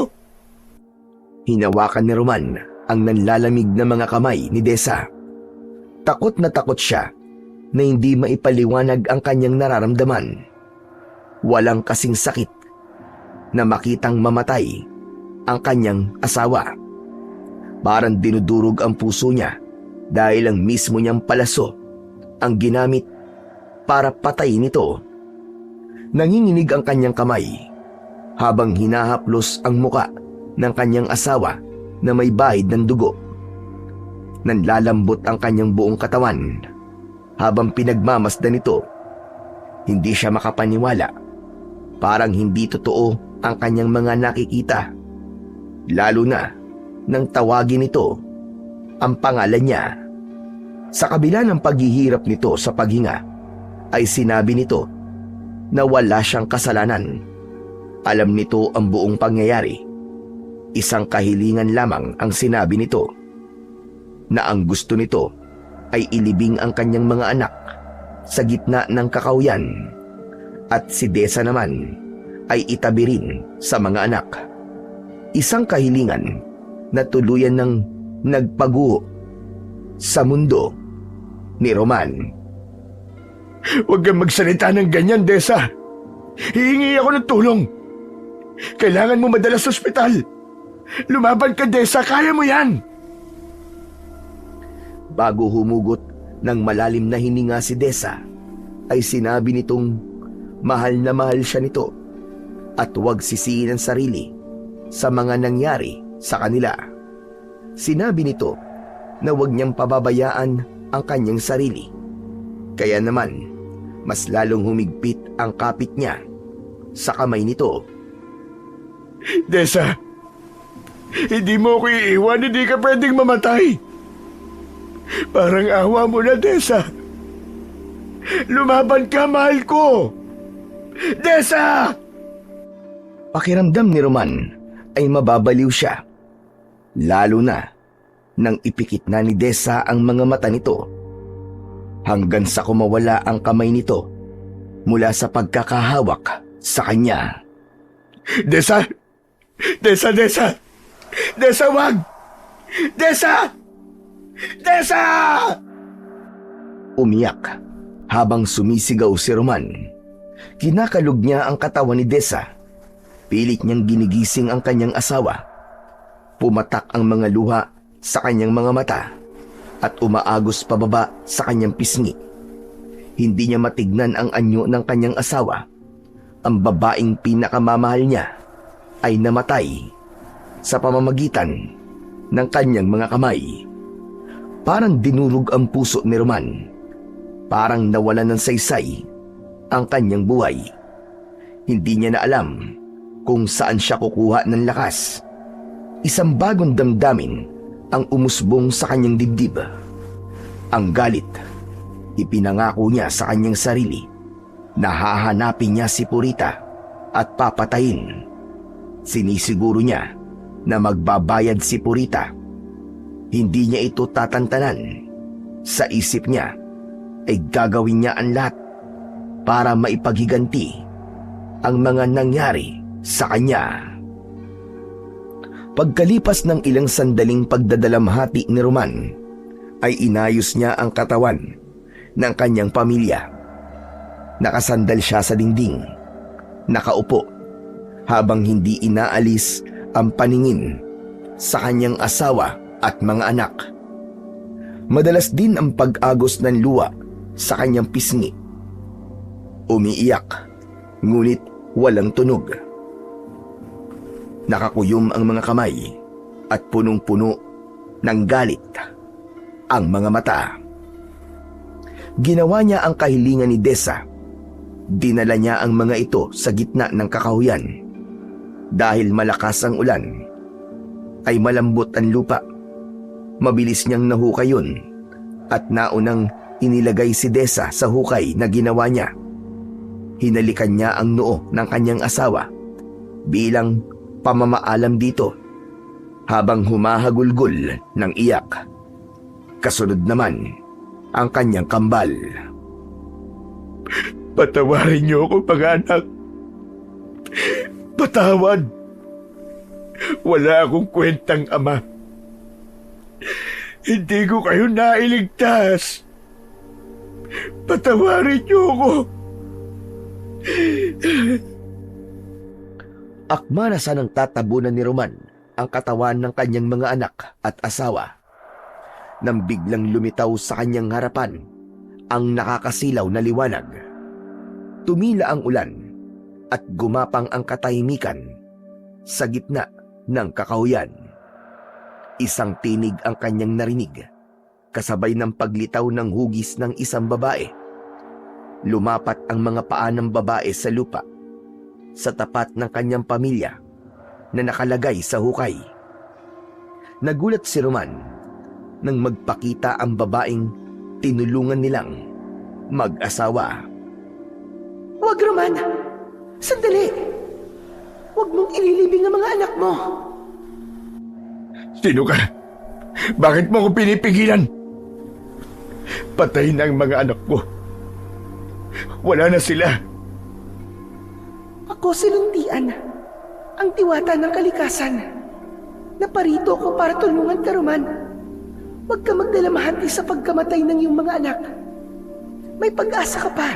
Hinawakan ni Roman ang nanlalamig na mga kamay ni Desa. Takot na takot siya na hindi maipaliwanag ang kanyang nararamdaman. Walang kasing sakit na makitang mamatay ang kanyang asawa. Parang dinudurog ang puso niya dahil ang mismo niyang palaso ang ginamit para patayin ito. Nanginginig ang kanyang kamay habang hinahaplos ang muka ng kanyang asawa na may bahid ng dugo. Nanlalambot ang kanyang buong katawan habang pinagmamasdan nito. Hindi siya makapaniwala. Parang hindi totoo ang kanyang mga nakikita. Lalo na nang tawagin nito ang pangalan niya. Sa kabila ng paghihirap nito sa paghinga, ay sinabi nito na wala siyang kasalanan. Alam nito ang buong pangyayari. Isang kahilingan lamang ang sinabi nito, na ang gusto nito ay ilibing ang kanyang mga anak sa gitna ng kakawyan at si Desa naman ay itabi rin sa mga anak. Isang kahilingan na tuluyan ng nagpaguho sa mundo ni Roman. Huwag kang magsalita ng ganyan, Desa. Hihingi ako ng tulong. Kailangan mo madala sa ospital. Lumaban ka, Desa. Kaya mo yan. Bago humugot ng malalim na hininga si Desa, ay sinabi nitong mahal na mahal siya nito at huwag sisihin ang sarili sa mga nangyari sa kanila. Sinabi nito na huwag niyang pababayaan ang kanyang sarili. Kaya naman, mas lalong humigpit ang kapit niya sa kamay nito. Desa, hindi mo ko iiwan. Hindi ka pwedeng mamatay. Parang awa mo na, Desa. Lumaban ka, mahal ko. Desa! Pakiramdam ni Roman ay mababaliw siya. Lalo na nang ipikit na ni Desa ang mga mata nito hanggang sa kumawala ang kamay nito mula sa pagkakahawak sa kanya. Desa! Desa, Desa! Desa, wag! Desa! Desa! Umiyak habang sumisigaw si Roman. Kinakalog niya ang katawan ni Desa. Pilit niyang ginigising ang kanyang asawa. Pumatak ang mga luha sa kanyang mga mata at umaagos pababa sa kanyang pisngi. Hindi niya matignan ang anyo ng kanyang asawa. Ang babaeng pinakamamahal niya ay namatay sa pamamagitan ng kanyang mga kamay. Parang dinurog ang puso ni Roman. Parang nawalan ng saysay ang kanyang buhay. Hindi niya na alam kung saan siya kukuha ng lakas. Isang bagong damdamin ang umusbong sa kanyang dibdib. Ang galit. Ipinangako niya sa kanyang sarili na hahanapin niya si Purita at papatayin. Sinisiguro niya na magbabayad si Purita. Hindi niya ito tatantanan. Sa isip niya ay gagawin niya ang lahat para maipaghiganti ang mga nangyari sa kanya. Pagkalipas ng ilang sandaling pagdadalamhati ni Roman, ay inayos niya ang katawan ng kanyang pamilya. Nakasandal siya sa dingding, nakaupo, habang hindi inaalis ang paningin sa kanyang asawa at mga anak. Madalas din ang pag-agos ng luha sa kanyang pisngi. Umiiyak, ngunit walang tunog. Nakakuyom ang mga kamay at punong-puno ng galit ang mga mata. Ginawa niya ang kahilingan ni Desa. Dinala niya ang mga ito sa gitna ng kakahuyan. Dahil malakas ang ulan, ay malambot ang lupa. Mabilis niyang nahukay yun at naunang inilagay si Desa sa hukay na ginawa niya. Hinalikan niya ang noo ng kanyang asawa bilang pamamaalam dito habang humahagulgol ng iyak. Kasunod naman ang kanyang kambal. Patawarin niyo ako, pag-anak. Patawad. Wala akong kwentang ama. Hindi ko kayo nailigtas. Patawarin niyo ako. Akma na sanang tatabunan ni Roman ang katawan ng kanyang mga anak at asawa nang biglang lumitaw sa kanyang harapan ang nakakasilaw na liwanag. Tumila ang ulan at gumapang ang katahimikan sa gitna ng kakahuyan. Isang tinig ang kanyang narinig, kasabay ng paglitaw ng hugis ng isang babae. Lumapat ang mga paa ng babae sa lupa, sa tapat ng kanyang pamilya na nakalagay sa hukay. Nagulat si Roman nang magpakita ang babaeng tinulungan nilang mag-asawa. Huwag, Roman! Sandali! Huwag mong ililibing ang mga anak mo! Sino ka? Bakit mo ako pinipigilan? Patayin na ang mga anak ko. Wala na sila. Ako si Luntian, ang diwata ng kalikasan. Naparito ako para tulungan ka, Roman. Huwag ka magdalamhati sa pagkamatay ng iyong mga anak. May pag-asa ka pa.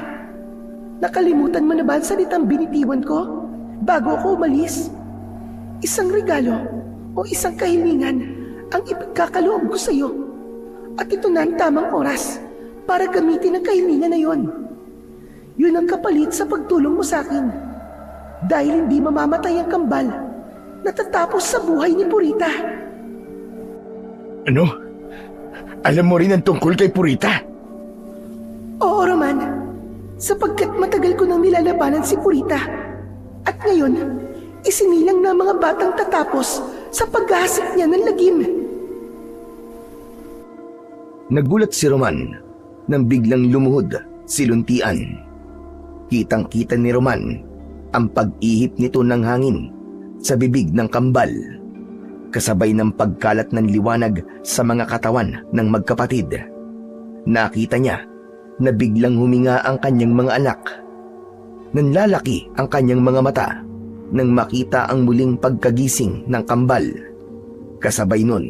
Nakalimutan mo na ba ang salitang binitiwan ko bago ako umalis? Isang regalo o isang kahilingan ang ipagkakaloob ko sa iyo. At ito na ang tamang oras para gamitin ang kahilingan na yon. Yun ang kapalit sa pagtulong mo sa akin. Dahil hindi mamamatay ang kambal natatapos sa buhay ni Purita. Ano? Alam mo rin ang tungkol kay Purita? Oo, Roman. Sapagkat matagal ko nang nilalabanan si Purita. At ngayon, isinilang na mga batang tatapos sa paghahasik niya ng lagim. Nagulat si Roman nang biglang lumuhod si Luntian. Kitang-kita ni Roman ang pag-ihip nito ng hangin sa bibig ng kambal, kasabay ng pagkalat ng liwanag sa mga katawan ng magkapatid. Nakita niya na biglang huminga ang kanyang mga anak. Nanlalaki ang kanyang mga mata nang makita ang muling pagkagising ng kambal. Kasabay nun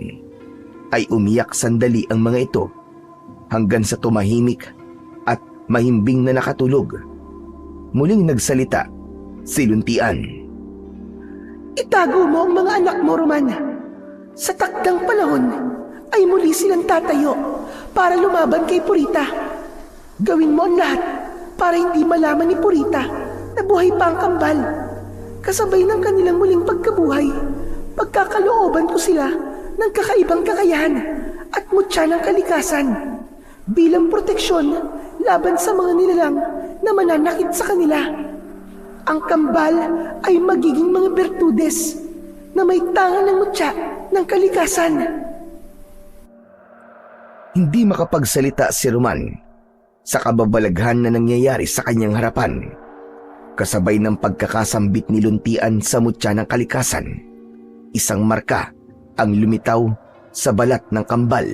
ay umiyak sandali ang mga ito hanggang sa tumahimik at mahimbing na nakatulog. Muling nagsalita si Luntian. Itago mo ang mga anak mo, Roman. Sa takdang panahon ay muli silang tatayo para lumaban kay Purita. Gawin mo ang lahat para hindi malaman ni Purita na buhay pa ang kambal. Kasabay ng kanilang muling pagkabuhay, pagkakalooban ko sila ng kakaibang kakayahan at mutya ng kalikasan bilang proteksyon laban sa mga nilalang na mananakit sa kanila. Ang kambal ay magiging mga bertudes na may tangan ng mutya ng kalikasan. Hindi makapagsalita si Roman sa kababalaghan na nangyayari sa kanyang harapan. Kasabay ng pagkakasambit ni Luntian sa mutya ng kalikasan, isang marka ang lumitaw sa balat ng kambal.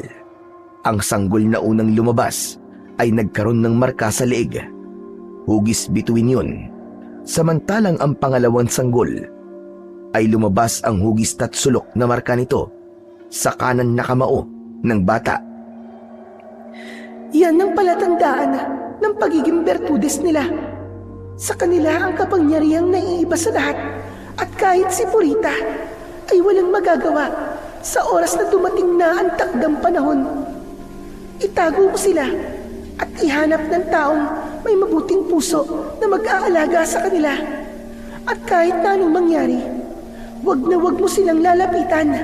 Ang sanggol na unang lumabas ay nagkaroon ng marka sa leeg. Hugis bituin yun. Samantalang ang pangalawang sanggol ay lumabas ang hugis at sulok na marka nito sa kanan na kamao ng bata. Yan ang palatandaan ng pagiging bertudes nila. Sa kanila ang kapangyarihang naiiba sa lahat at kahit si Purita ay walang magagawa sa oras na dumating na ang takdang panahon. Itago mo sila at ihanap ng taong may mabuting puso na mag-aalaga sa kanila. At kahit na anong mangyari, wag na wag mo silang lalapitan.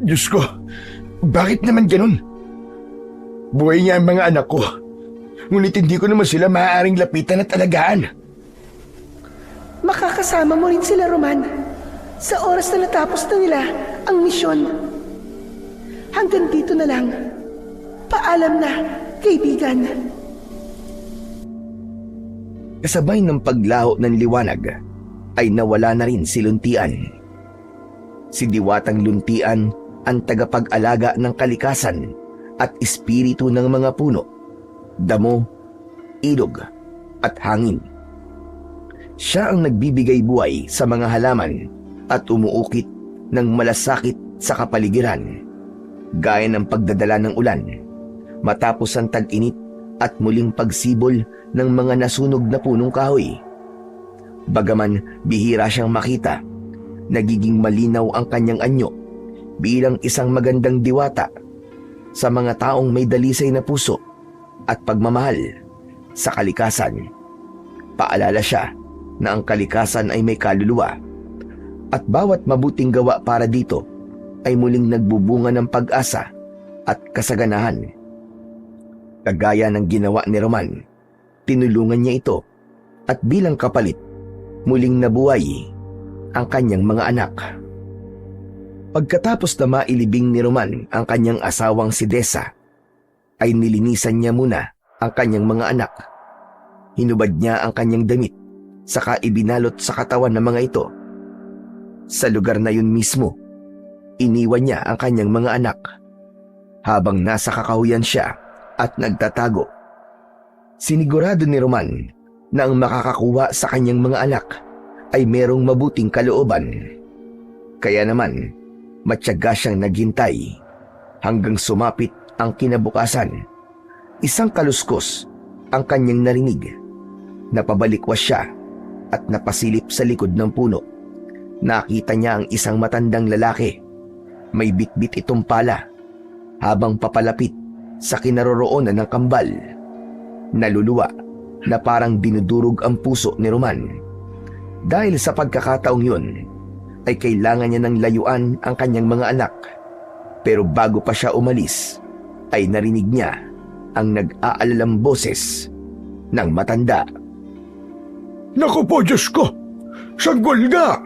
Diyos ko, bakit naman ganun? Buhay niya ang mga anak ko. Ngunit hindi ko naman sila maaaring lapitan at alagaan. Makakasama mo rin sila, Roman, sa oras na natapos na nila ang misyon. Hanggang dito na lang. Paalam na, kaibigan. Kasabay ng paglaho ng liwanag ay nawala na rin si Luntian. Si Diwatang Luntian ang tagapag-alaga ng kalikasan at espiritu ng mga puno, damo, ilog at hangin. Siya ang nagbibigay buhay sa mga halaman at umuukit ng malasakit sa kapaligiran, gaya ng pagdadala ng ulan matapos ang tag-init at muling pagsibol ng mga nasunog na punong kahoy. Bagaman bihira siyang makita, nagiging malinaw ang kanyang anyo bilang isang magandang diwata sa mga taong may dalisay na puso at pagmamahal sa kalikasan. Paalala siya na ang kalikasan ay may kaluluwa at bawat mabuting gawa para dito ay muling nagbubunga ng pag-asa at kasaganahan. Kagaya ng ginawa ni Roman, tinulungan niya ito at bilang kapalit, muling nabuhay ang kanyang mga anak. Pagkatapos na mailibing ni Roman ang kanyang asawang si Desa, ay nilinisan niya muna ang kanyang mga anak. Hinubad niya ang kanyang damit, saka ibinalot sa katawan ng mga ito. Sa lugar na yun mismo, iniwan niya ang kanyang mga anak. Habang nasa kakahuyan siya at nagtatago, sinigurado ni Roman na ang makakakuha sa kanyang mga anak ay merong mabuting kalooban. Kaya naman, matyaga siyang naghintay hanggang sumapit ang kinabukasan. Isang kaluskos ang kanyang narinig. Napabalikwas siya at napasilip sa likod ng puno. Nakita niya ang isang matandang lalaki. May bitbit itong pala habang papalapit sa kinaroroonan ng kambal. Naluluwa na parang dinudurog ang puso ni Roman. Dahil sa pagkakataong yun, ay kailangan niya ng layuan ang kanyang mga anak. Pero bago pa siya umalis, ay narinig niya ang nag-aalalang boses ng matanda. Naku po, Diyos ko! Sanggol nga!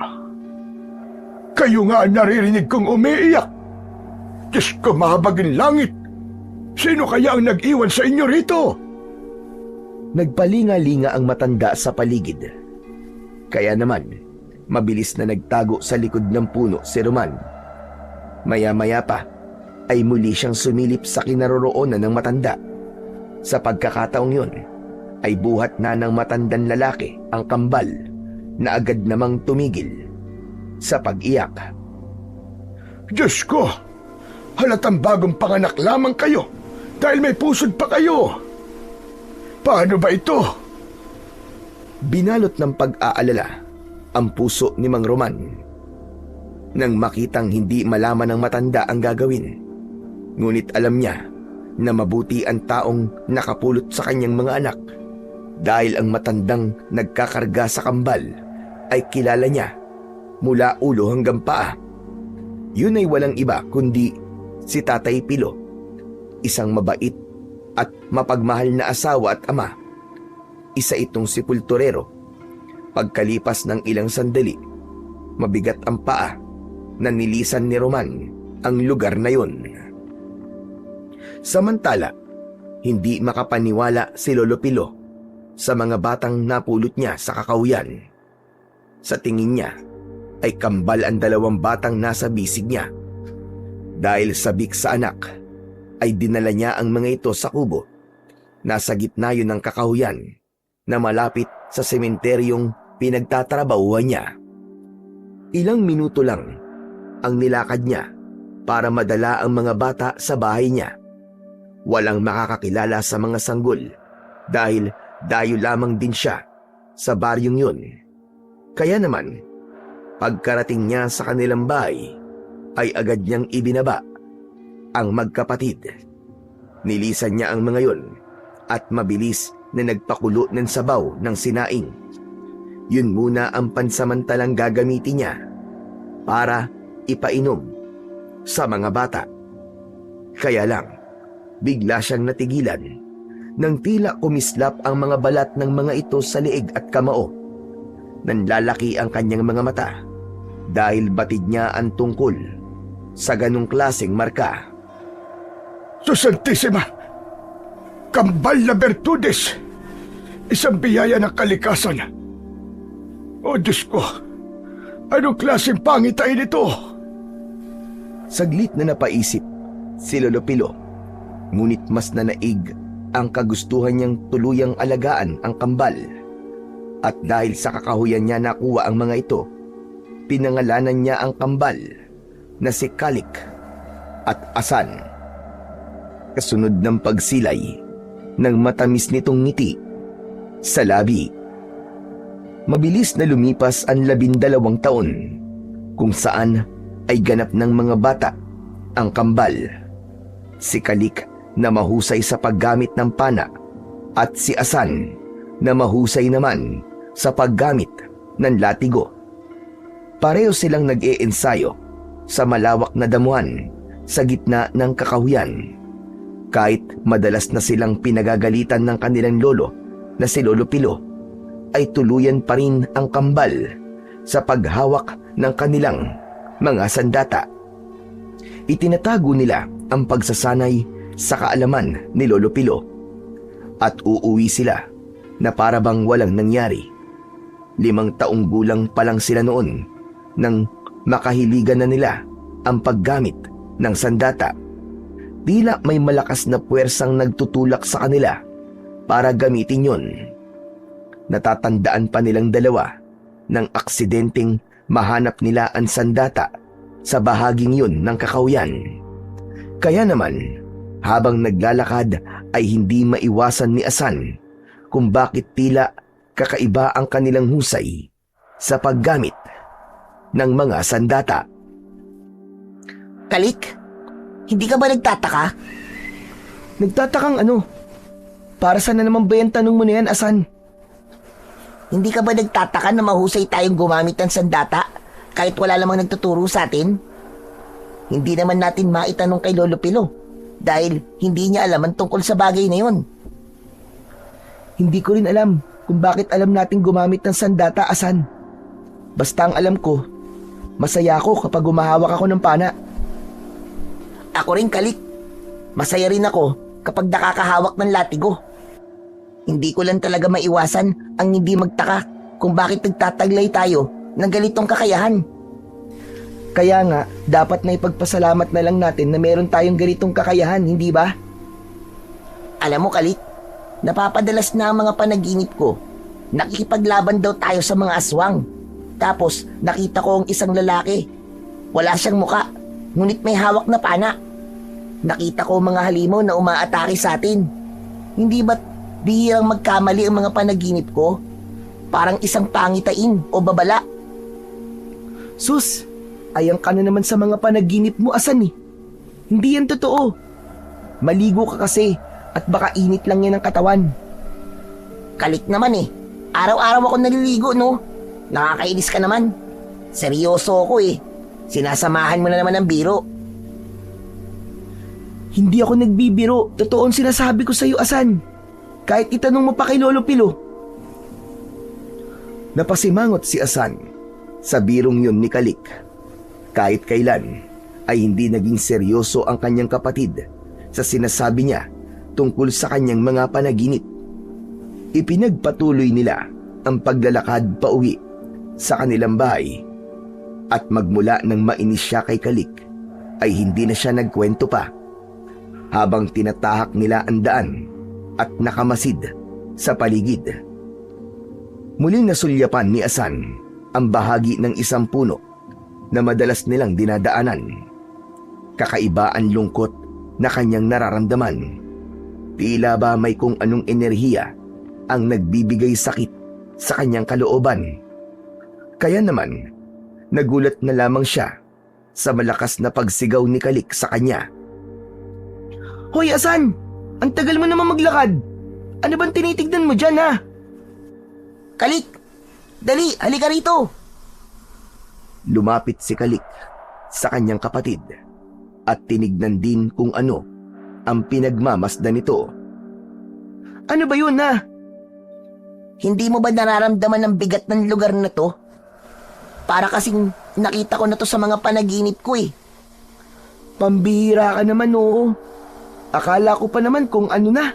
Kayo nga ang naririnig kong umiiyak. Diyos ko, mahabagin langit! Sino kaya ang nag-iwan sa inyo rito? Nagpalinga-linga ang matanda sa paligid. Kaya naman, mabilis na nagtago sa likod ng puno si Roman. Maya-maya pa ay muli siyang sumilip sa kinaroroonan ng matanda. Sa pagkakataong yun ay buhat na ng matandang lalaki ang kambal na agad namang tumigil sa pag-iyak. Diyos ko! Halatang bagong panganak lamang kayo dahil may pusod pa kayo. Paano ba ito? Binalot ng pag-aalala ang puso ni Mang Roman nang makitang hindi malaman ng matanda ang gagawin. Ngunit alam niya na mabuti ang taong nakapulot sa kanyang mga anak dahil ang matandang nagkakarga sa kambal ay kilala niya mula ulo hanggang paa. Yun ay walang iba kundi si Tatay Pilo, isang mabait at mapagmahal na asawa at ama. Isa itong sepulturero. Pagkalipas ng ilang sandali, mabigat ang paa na nilisan ni Roman ang lugar na yun. Samantala, hindi makapaniwala si Lolo Pilo sa mga batang napulot niya sa kakauyan. Sa tingin niya ay kambal ang 2 batang nasa bisig niya. Dahil sabik sa anak, ay dinala niya ang mga ito sa kubo. Nasa gitna yun ng kakahuyan na malapit sa sementeryong pinagtatrabahuan niya. Ilang minuto lang ang nilakad niya para madala ang mga bata sa bahay niya. Walang makakakilala sa mga sanggol dahil dayo lamang din siya sa baryong yun. Kaya naman, pagkarating niya sa kanilang bahay, ay agad niyang ibinaba ang magkapatid. Nilisan niya ang mga yun at mabilis na nagpakulo ng sabaw ng sinaing. Yun muna ang pansamantalang gagamitin niya para ipainom sa mga bata. Kaya lang, bigla siyang natigilan nang tila kumislap ang mga balat ng mga ito sa liig at kamao. Nanlalaki ang kanyang mga mata dahil batid niya ang tungkol sa ganong klaseng marka. Susantissima! Kambal na Bertudes! Isang biyaya ng kalikasan. O Diyos ko, anong klaseng pangitain ito? Saglit na napaisip si Lolo Pilo, ngunit mas nanaig ang kagustuhan niyang tuluyang alagaan ang kambal. At dahil sa kakahuyan niya nakuha ang mga ito, pinangalanan niya ang kambal na si Kalik at Asan. Kasunod ng pagsilay ng matamis nitong ngiti sa labi. Mabilis na lumipas ang 12 taon kung saan ay ganap ng mga bata ang kambal. Si Kalik na mahusay sa paggamit ng pana at si Asan na mahusay naman sa paggamit ng latigo. Pareho silang nag-iensayo sa malawak na damuhan sa gitna ng kakahuyan. Kahit madalas na silang pinagagalitan ng kanilang lolo na si Lolo Pilo, ay tuluyan pa rin ang kambal sa paghawak ng kanilang mga sandata. Itinatago nila ang pagsasanay sa kaalaman ni Lolo Pilo at uuwi sila na para bang walang nangyari. 5 taong gulang pa lang sila noon nang makahiligan na nila ang paggamit ng sandata. Tila may malakas na puwersang nagtutulak sa kanila para gamitin yon. Natatandaan pa nilang 2 ng aksidenteng mahanap nila ang sandata sa bahaging yun ng kakahuyan. Kaya naman, habang naglalakad ay hindi maiwasan ni Asan kung bakit tila kakaiba ang kanilang husay sa paggamit ng mga sandata. Kalik, hindi ka ba nagtataka? Nagtatakang ano? Para saan na naman ba yung tanong mo na yan, Asan? Hindi ka ba nagtataka na mahusay tayong gumamit ng sandata kahit wala lamang nagtuturo sa atin? Hindi naman natin maitanong kay Lolo Pilo dahil hindi niya alam ang tungkol sa bagay na yun. Hindi ko rin alam kung bakit alam nating gumamit ng sandata, Asan. Basta ang alam ko, masaya ako kapag humahawak ako ng pana. Ako rin, Kalik. Masaya rin ako kapag nakakahawak ng latigo. Hindi ko lang talaga maiwasan ang hindi magtaka kung bakit nagtataglay tayo ng ganitong kakayahan. Kaya nga, dapat na ipagpasalamat na lang natin na meron tayong ganitong kakayahan, hindi ba? Alam mo, Kalik, napapadalas na ang mga panaginip ko. Nakikipaglaban daw tayo sa mga aswang. Tapos, nakita ko ang isang lalaki. Wala siyang muka, ngunit may hawak na pana. Nakita ko mga halimaw na umaatake sa atin. Hindi ba't bihirang magkamali ang mga panaginip ko? Parang isang pangitain o babala. Sus, ayang ka na naman sa mga panaginip mo, Asan eh. Hindi yan totoo. Maligo ka kasi at baka init lang yan ang katawan. Kalik naman eh. Araw-araw ako naliligo, no? Nakakainis ka naman. Seryoso ako eh. Sinasamahan mo na naman ang biro. Hindi ako nagbibiro. Totoo ang sinasabi ko sa iyo, Asan. Kahit itanong mo pa kay Lolo Pilo. Napasimangot si Asan sa birong yun ni Kalik. Kahit kailan ay hindi naging seryoso ang kanyang kapatid sa sinasabi niya tungkol sa kanyang mga panaginip. Ipinagpatuloy nila ang paglalakad pauwi sa kanilang bahay at magmula nang mainis siya kay Kalik ay hindi na siya nagkwento pa habang tinatahak nila ang daan at nakamasid sa paligid. Muling nasulyapan ni Asan ang bahagi ng isang puno na madalas nilang dinadaanan. Kakaiba ang lungkot na kanyang nararamdaman. Tila ba may kung anong enerhiya ang nagbibigay sakit sa kanyang kalooban. Kaya naman, nagulat na lamang siya sa malakas na pagsigaw ni Kalik sa kanya. Hoy Asan! Ang tagal mo naman maglakad! Ano bang tinitignan mo dyan, ha? Kalik! Dali, halika rito! Lumapit si Kalik sa kanyang kapatid at tinignan din kung ano ang pinagmamasdan nito. Ano ba yun, ha? Hindi mo ba nararamdaman ang bigat ng lugar na to? Para kasing nakita ko na to sa mga panaginip ko eh. Pambihira ka naman, oo. Akala ko pa naman kung ano na.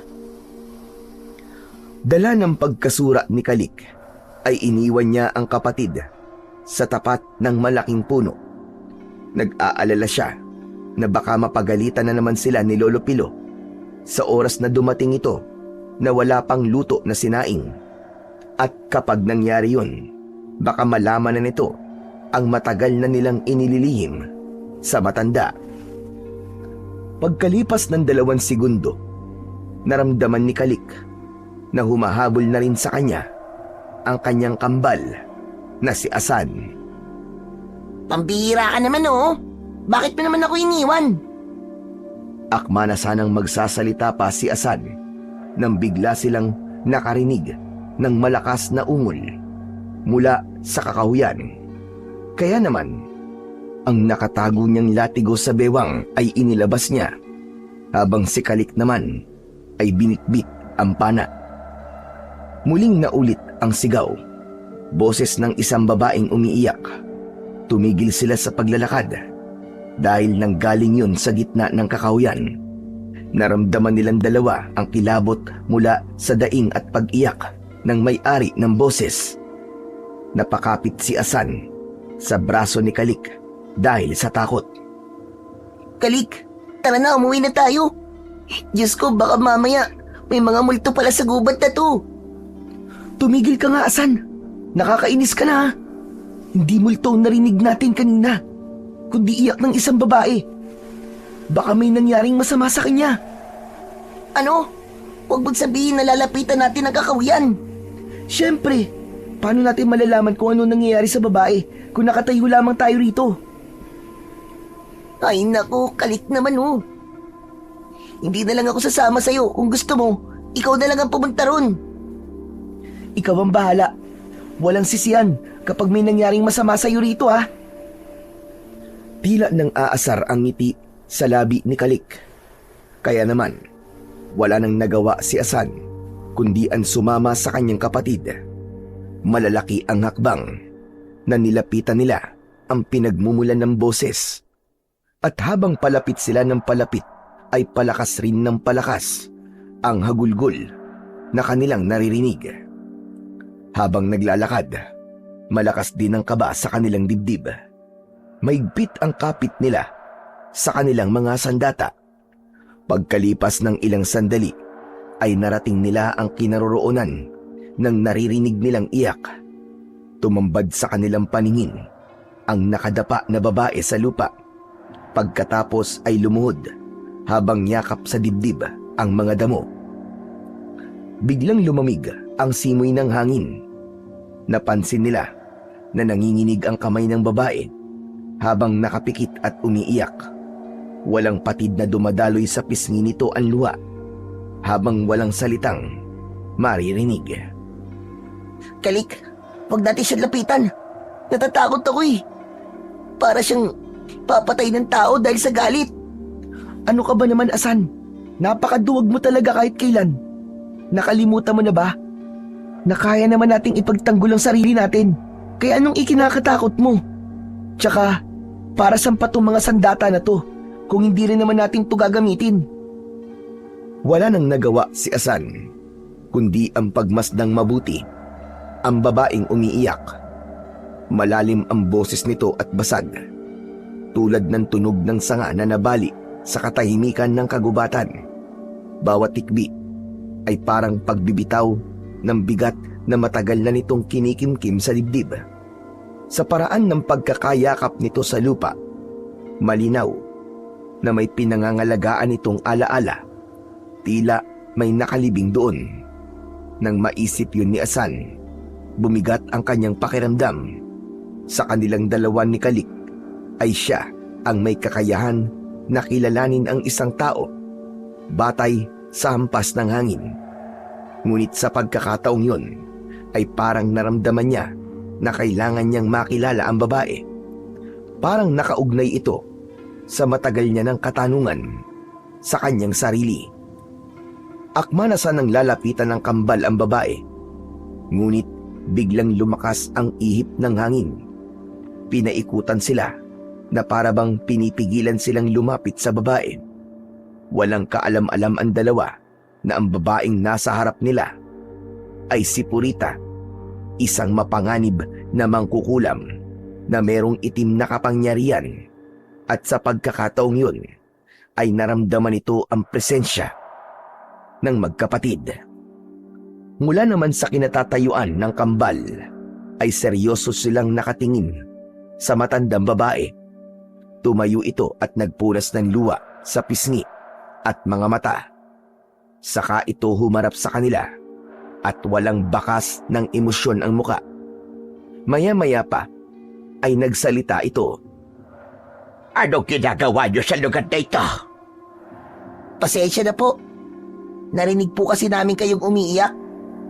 Dala ng pagkasura ni Kalik ay iniwan niya ang kapatid sa tapat ng malaking puno. Nag-aalala siya na baka mapagalitan na naman sila ni Lolo Pilo sa oras na dumating ito na wala pang luto na sinaing. At kapag nangyari yun, baka malaman na nito ang matagal na nilang inililihim sa matanda. Pagkalipas ng 2 segundo, naramdaman ni Kalik na humahabol na rin sa kanya ang kanyang kambal na si Asan. Pambihira ka naman, oh. Bakit mo naman ako iniwan? Akma na sanang magsasalita pa si Asan nang bigla silang nakarinig ng malakas na ungol mula sa kakahuyan. Kaya naman, ang nakatago niyang latigo sa bewang ay inilabas niya, habang si Kalik naman ay binitbit ang pana. Muling naulit ang sigaw, boses ng isang babaeng umiiyak. Tumigil sila sa paglalakad dahil nanggaling yun sa gitna ng kakahuyan. Naramdaman nilang dalawa ang kilabot mula sa daing at pag-iyak ng may-ari ng boses. Napakapit si Asan sa braso ni Kalik dahil sa takot. Kalik, tara na, umuwi na tayo. Diyos ko, baka mamaya may mga multo pala sa gubat na to. Tumigil ka nga, Asan. Nakakainis ka na, ha? Hindi multo ang narinig natin kanina, kundi iyak ng isang babae. Baka may nangyaring masama sa kanya. Ano? Huwag mong sabihin na lalapitan natin ang kakawian. Siyempre, paano natin malalaman kung ano nangyayari sa babae kung nakatayo lamang tayo rito? Ay naku, Kalik naman, oh. Hindi na lang ako sasama sa'yo. Kung gusto mo, ikaw na lang ang pumunta ron. Ikaw ang bahala. Walang sisiyan kapag may nangyaring masama sa'yo rito, ha? Tila nang aasar ang ngiti sa labi ni Kalik. Kaya naman, wala nang nagawa si Asan kundi ang sumama sa kanyang kapatid. Malalaki ang hakbang na nilapitan nila ang pinagmumulan ng boses. At habang palapit sila ng palapit, ay palakas rin ng palakas ang hagulgol na kanilang naririnig. Habang naglalakad, malakas din ang kaba sa kanilang dibdib. Maigpit ang kapit nila sa kanilang mga sandata. Pagkalipas ng ilang sandali, ay narating nila ang kinaroroonan ng naririnig nilang iyak. Tumambad sa kanilang paningin ang nakadapa na babae sa lupa. Pagkatapos ay lumuhod habang yakap sa dibdib ang mga damo. Biglang lumamig ang simoy ng hangin. Napansin nila na nanginginig ang kamay ng babae habang nakapikit at umiiyak. Walang patid na dumadaloy sa pisngi nito ang luha habang walang salitang maririnig. Kalik, huwag natin siya lapitan. Natatakot ako eh. Para siyang papatay ng tao dahil sa galit. Ano ka ba naman, Asan? Napakaduwag mo talaga kahit kailan. Nakalimutan mo na ba? Na kaya naman nating ipagtanggol ang sarili natin. Kaya anong ikinakatakot mo? Tsaka, para saan pa tong mga sandata na to kung hindi rin naman natin to gagamitin? Wala nang nagawa si Asan kundi ang pagmasdang mabuti ang babaeng umiiyak. Malalim ang boses nito at basag, tulad ng tunog ng sanga na nabali sa katahimikan ng kagubatan. Bawat tikbi ay parang pagbibitaw ng bigat na matagal na nitong kinikimkim sa dibdib. Sa paraan ng pagkakayakap nito sa lupa, malinaw na may pinangangalagaan itong alaala. Tila may nakalibing doon. Nang maisip yun ni Asan, bumigat ang kanyang pakiramdam. Sa kanilang dalawa ni Kalik ay siya ang may kakayahan na kilalanin ang isang tao batay sa hampas ng hangin. Ngunit sa pagkakataong yun ay parang naramdaman niya na kailangan niyang makilala ang babae. Parang nakaugnay ito sa matagal niya ng katanungan sa kanyang sarili. Akma na sanang lalapitan ng kambal ang babae, ngunit biglang lumakas ang ihip ng hangin. Pinaikutan sila na para bang pinipigilan silang lumapit sa babae. Walang kaalam-alam ang dalawa na ang babaeng nasa harap nila ay si Purita, isang mapanganib na mangkukulam na merong itim na kapangyarihan, at sa pagkakataong yun ay naramdaman ito ang presensya ng magkapatid. Mula naman sa kinatatayuan ng kambal ay seryoso silang nakatingin sa matandang babae. Tumayo ito at nagpunas ng luha sa pisngi at mga mata. Saka ito humarap sa kanila at walang bakas ng emosyon ang muka. Maya-maya pa ay nagsalita ito. Anong ginagawa niyo sa lugar na ito? Pasensya na po. Narinig po kasi namin kayong umiiyak.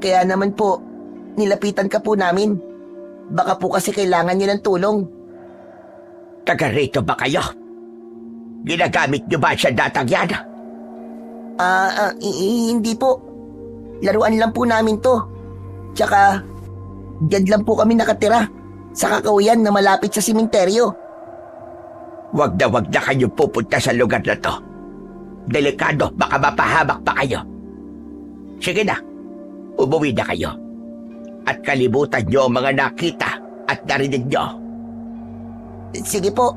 Kaya naman po, nilapitan ka po namin. Baka po kasi kailangan niyo ng tulong. Taga rito ba kayo? Ginagamit niyo ba siya datang yan? Hindi po. Laruan lang po namin to. Tsaka, dyan lang po kami nakatira sa kakawian na malapit sa simenteryo. Wag na kayo pupunta sa lugar na to. Delikado, baka mapahamak pa kayo. Sige na, umuwi na kayo. At kalimutan niyo ang mga nakita at narinig niyo. Sige po.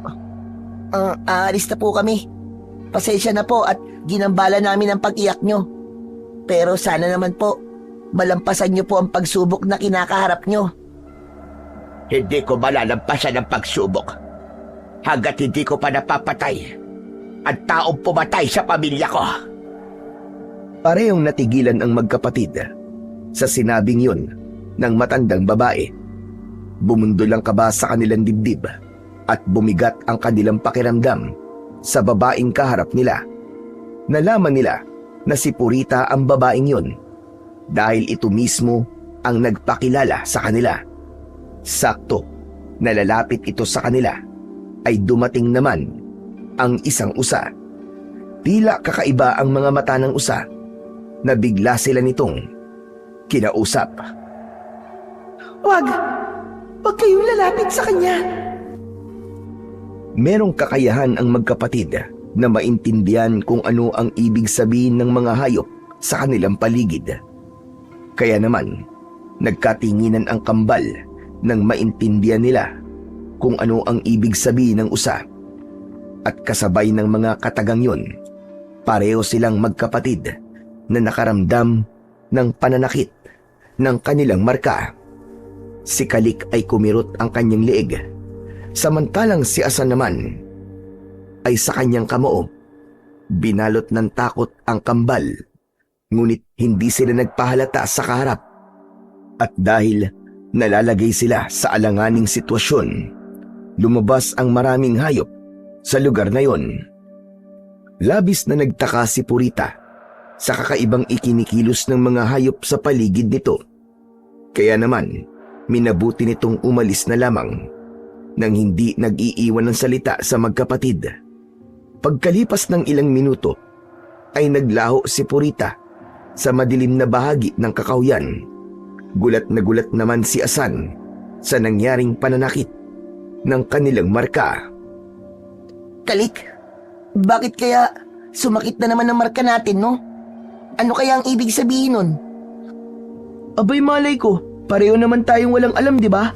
Aalis na po kami. Pasensya na po at ginambala namin ang pag-iyak nyo. Pero sana naman po, malampasan nyo po ang pagsubok na kinakaharap nyo. Hindi ko malalampasan ang pagsubok hanggat hindi ko pa napapatay ang taong pumatay sa pamilya ko. Parehong natigilan ang magkapatid sa sinabing yun ng matandang babae. Bumundol ang kaba sa kanilang dibdib at bumigat ang kanilang pakiramdam sa babaeng kaharap nila. Nalaman nila na si Purita ang babaeng yun dahil ito mismo ang nagpakilala sa kanila. Sakto na lalapit ito sa kanila ay dumating naman ang isang usa. Tila kakaiba ang mga mata ng usa na bigla sila nitong kinausap. Wag kayong lalapit sa kanya. Merong kakayahan ang magkapatid na maintindihan kung ano ang ibig sabihin ng mga hayop sa kanilang paligid. Kaya naman, nagkatinginan ang kambal nang maintindihan nila kung ano ang ibig sabihin ng usa. At kasabay ng mga katagang yun, pareho silang magkapatid na nakaramdam ng pananakit ng kanilang marka. Si Kalik ay kumirot ang kanyang leeg, samantalang si Asan naman ay sa kanyang kamao. Binalot ng takot ang kambal, ngunit hindi sila nagpahalata sa kaharap. At dahil nalalagay sila sa alanganing sitwasyon, lumabas ang maraming hayop sa lugar na yon. Labis na nagtaka si Purita sa kakaibang ikinikilos ng mga hayop sa paligid nito. Kaya naman, minabuti nitong umalis na lamang nang hindi nag-iiwan ng salita sa magkapatid. Pagkalipas ng ilang minuto, ay naglaho si Purita sa madilim na bahagi ng kakahuyan. Gulat na gulat naman si Asan sa nangyaring pananakit ng kanilang marka. Kalik, bakit kaya sumakit na naman ang marka natin, no? Ano kaya ang ibig sabihin nun? Abay malay ko, pareho naman tayong walang alam, di ba?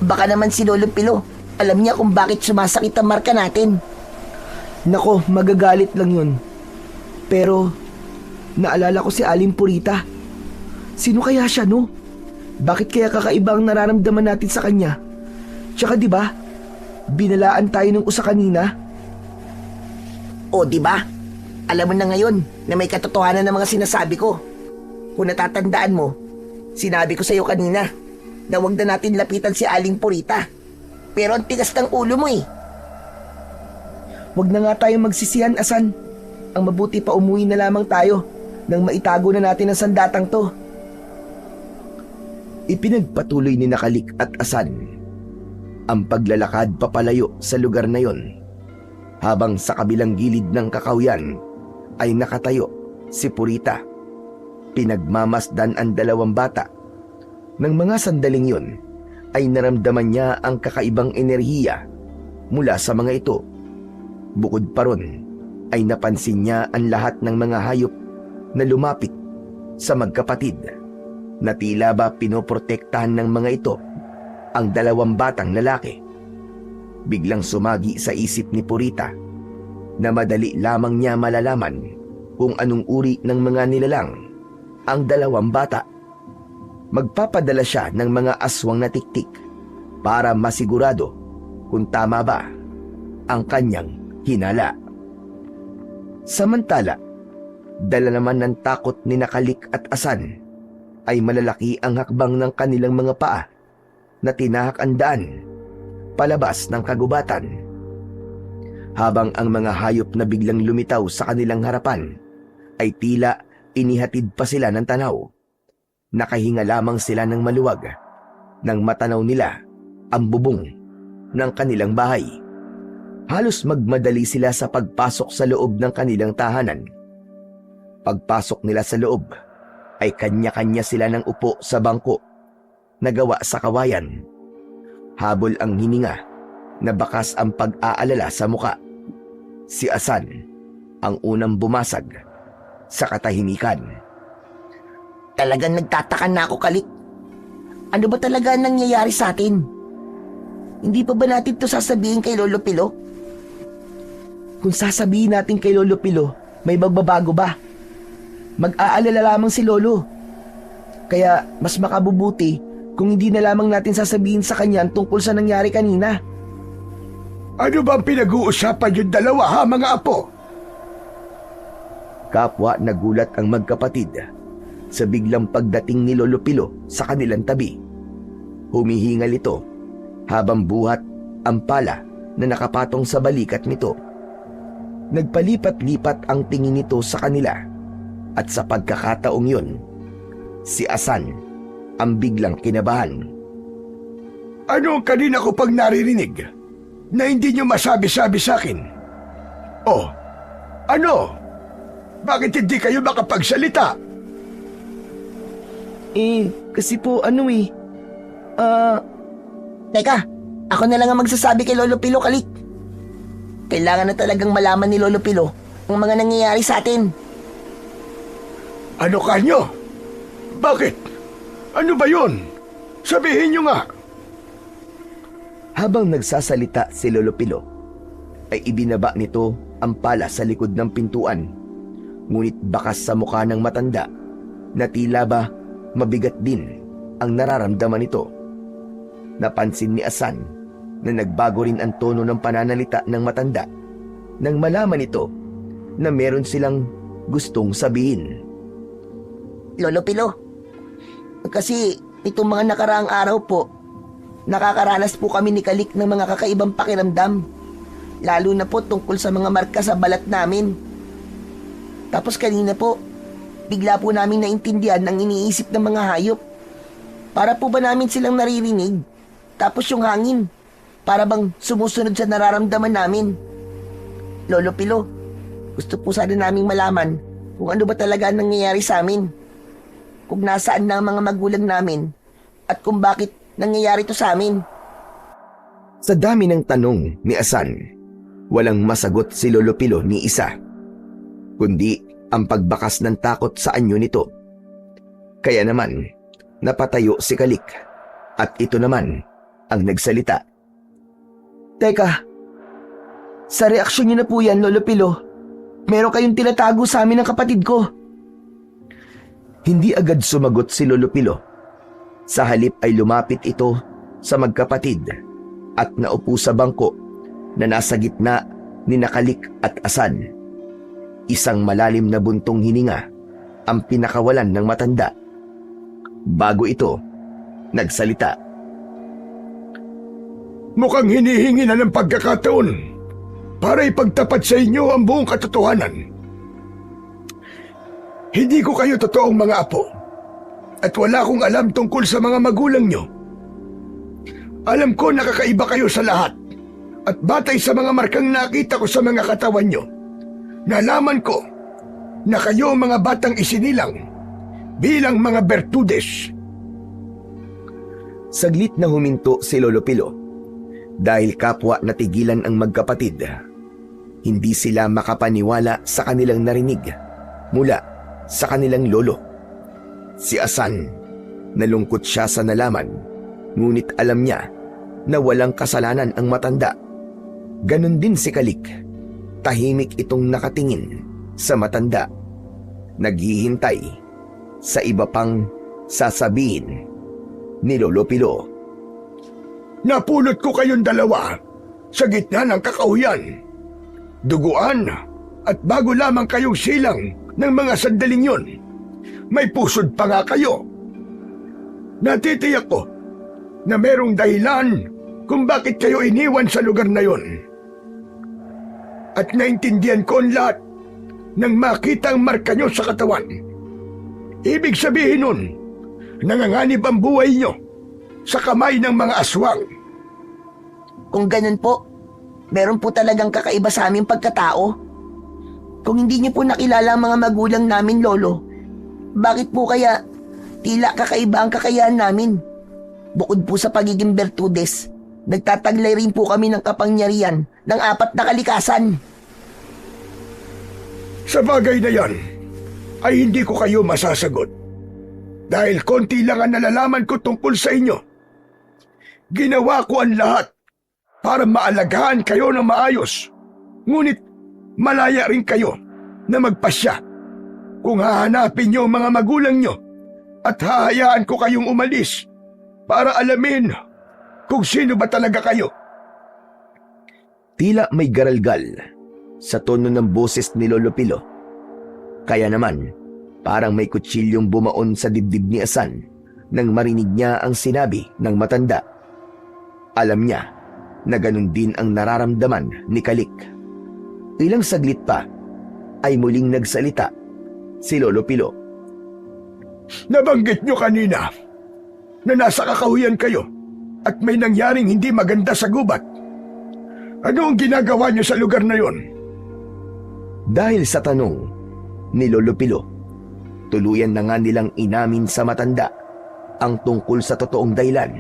Baka naman si Lolo Pilo, alam niya kung bakit sumasakit ang marka natin. Nako, magagalit lang yun. Pero, naalala ko si Aling Purita. Sino kaya siya, no? Bakit kaya kakaiba ang nararamdaman natin sa kanya? Tsaka di ba, binalaan tayo ng usa kanina? O di ba? Alam mo na ngayon na may katotohanan ng mga sinasabi ko. Kung natatandaan mo, sinabi ko sa iyo kanina na huwag na natin lapitan si Aling Purita. Pero ang tigas ng ulo mo eh. Huwag na nga tayong magsisihan, Asan. Ang mabuti pa umuwi na lamang tayo nang maitago na natin ang sandatang to. Ipinagpatuloy ni Nakalik at Asan ang paglalakad papalayo sa lugar na yon, habang sa kabilang gilid ng kakawyan ay nakatayo si Purita. Pinagmamasdan ang dalawang bata. Nang mga sandaling yon ay naramdaman niya ang kakaibang enerhiya mula sa mga ito. Bukod pa ron ay napansin niya ang lahat ng mga hayop na lumapit sa magkapatid, na tila ba pinoprotektahan ng mga ito ang dalawang batang lalaki. Biglang sumagi sa isip ni Purita na madali lamang niya malalaman kung anong uri ng mga nilalang ang dalawang bata. Magpapadala siya ng mga aswang na tiktik para masigurado kung tama ba ang kanyang hinala. Samantala, dala naman ng takot ni Nakalik at Asan, ay malalaki ang hakbang ng kanilang mga paa na tinahak ang daan palabas ng kagubatan. Habang ang mga hayop na biglang lumitaw sa kanilang harapan ay tila inihatid pa sila ng tanaw. Nakahinga lamang sila ng maluwag nang matanaw nila ang bubong ng kanilang bahay. Halos magmadali sila sa pagpasok sa loob ng kanilang tahanan. Pagpasok nila sa loob ay kanya-kanya sila ng upo sa bangko na gawa sa kawayan. Habol ang hininga na bakas ang pag-aalala sa muka. Si Asan ang unang bumasag sa katahimikan. Talagang nagtataka na ako, Kalik. Ano ba talaga ang nangyayari sa atin? Hindi pa ba natin to sasabihin kay Lolo Pilo? Kung sasabihin natin kay Lolo Pilo, may magbabago ba? Mag-aalala lamang si Lolo. Kaya mas makabubuti kung hindi na lamang natin sasabihin sa kanya ang tungkol sa nangyari kanina. Ano bang pinag-uusapan yung dalawa ha, mga apo? Kapwa nagulat ang magkapatid sa biglang pagdating ni Lolo Pilo sa kanilang tabi. Humihingal ito habang buhat ang pala na nakapatong sa balikat nito. Nagpalipat-lipat ang tingin nito sa kanila, at sa pagkakataong yun, si Asan ang biglang kinabahan. Ano ang kanina ko pag naririnig na hindi nyo masabi-sabi sa akin? Oh, ano? Bakit hindi kayo makapagsalita? Kasi po Teka, ako na lang ang magsasabi kay Lolo Pilo, Kalik. Kailangan na talagang malaman ni Lolo Pilo ang mga nangyayari sa atin. Ano kanyo? Bakit? Ano ba yun? Sabihin nyo nga. Habang nagsasalita si Lolo Pilo, ay ibinaba nito ang pala sa likod ng pintuan. Ngunit bakas sa mukha ng matanda na tila ba mabigat din ang nararamdaman nito. Napansin ni Asan na nagbago rin ang tono ng pananalita ng matanda nang malaman nito na meron silang gustong sabihin. Lolo Pilo, kasi itong mga nakaraang araw po, nakakaranas po kami ni Kalik ng mga kakaibang pakiramdam. Lalo na po tungkol sa mga marka sa balat namin. Tapos kanina po, bigla po namin naintindihan ang iniisip ng mga hayop. Para po ba namin silang naririnig? Tapos yung hangin, para bang sumusunod sa nararamdaman namin. Lolo Pilo, gusto po sana naming malaman kung ano ba talaga ang nangyayari sa amin. Kung nasaan na ang mga magulang namin at kung bakit nangyayari to sa amin. Sa dami ng tanong ni Asan, walang masagot si Lolo Pilo ni isa, kundi ang pagbakas ng takot sa anyo nito. Kaya naman, napatayo si Kalik at ito naman ang nagsalita. Teka, sa reaksyon niyo na po yan, Lolo Pilo. Meron kayong tinatago sa amin ng kapatid ko. Hindi agad sumagot si Lolo Pilo. Sa halip ay lumapit ito sa magkapatid at naupo sa bangko na nasa gitna ni Kalik at Asan. Isang malalim na buntong hininga ang pinakawalan ng matanda. Bago ito, nagsalita. Mukhang hinihingi na ng pagkakataon para ipagtapat sa inyo ang buong katotohanan. Hindi ko kayo totoong mga apo at wala akong alam tungkol sa mga magulang nyo. Alam ko nakakaiba kayo sa lahat at batay sa mga markang nakita ko sa mga katawan nyo, nalaman ko na kayo mga batang isinilang bilang mga Bertudes. Saglit na huminto si Lolo Pilo dahil kapwa natigilan ang magkapatid. Hindi sila makapaniwala sa kanilang narinig mula sa kanilang lolo. Si Asan, nalungkot siya sa nalaman, ngunit alam niya na walang kasalanan ang matanda. Ganon din si Kalik. Tahimik itong nakatingin sa matanda, naghihintay sa iba pang sasabihin ni Lolo Pilo. Napulot ko kayong dalawa sa gitna ng kakauyan, duguan at bago lamang kayong silang ng mga sandaling yon, may pusod pa nga kayo. Natitiyak ko na merong dahilan kung bakit kayo iniwan sa lugar na yon. At naintindihan ko ang lahat nang makita ang marka nyo sa katawan. Ibig sabihin nun, nanganganib ang buhay nyo sa kamay ng mga aswang. Kung ganun po, meron po talagang kakaiba sa aming pagkatao. Kung hindi niyo po nakilala ang mga magulang namin, Lolo, bakit po kaya tila kakaiba ang kakayahan namin? Bukod po sa pagiging Bertudes, nagtataglay rin po kami ng kapangyarihan ng 4 na kalikasan. Sa bagay na yan, ay hindi ko kayo masasagot. Dahil konti lang ang nalalaman ko tungkol sa inyo. Ginawa ko ang lahat para maalagaan kayo ng maayos. Ngunit malaya rin kayo na magpasya. Kung hahanapin niyo ang mga magulang niyo at hahayaan ko kayong umalis para alamin kung sino ba talaga kayo. Tila may garalgal sa tono ng boses ni Lolo Pilo. Kaya naman, parang may kutsilyong bumaon sa dibdib ni Asan nang marinig niya ang sinabi ng matanda. Alam niya na ganun din ang nararamdaman ni Kalik. Ilang saglit pa ay muling nagsalita si Lolo Pilo. Nabanggit niyo kanina na nasa kakahuyan kayo at may nangyaring hindi maganda sa gubat. Ano ang ginagawa niyo sa lugar na yon? Dahil sa tanong ni Lolo Pilo, tuluyan na nga nilang inamin sa matanda ang tungkol sa totoong dahilan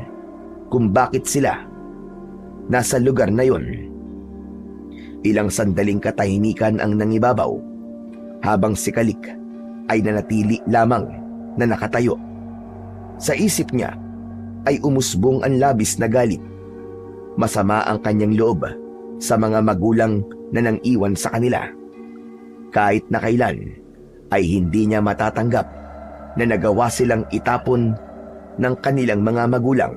kung bakit sila nasa lugar na yon. Ilang sandaling katahimikan ang nangibabaw habang si Kalik ay nanatili lamang na nakatayo. Sa isip niya ay umusbong ang labis na galit. Masama ang kanyang loob sa mga magulang na nang-iwan sa kanila. Kahit na kailan ay hindi niya matatanggap na nagawa silang itapon ng kanilang mga magulang.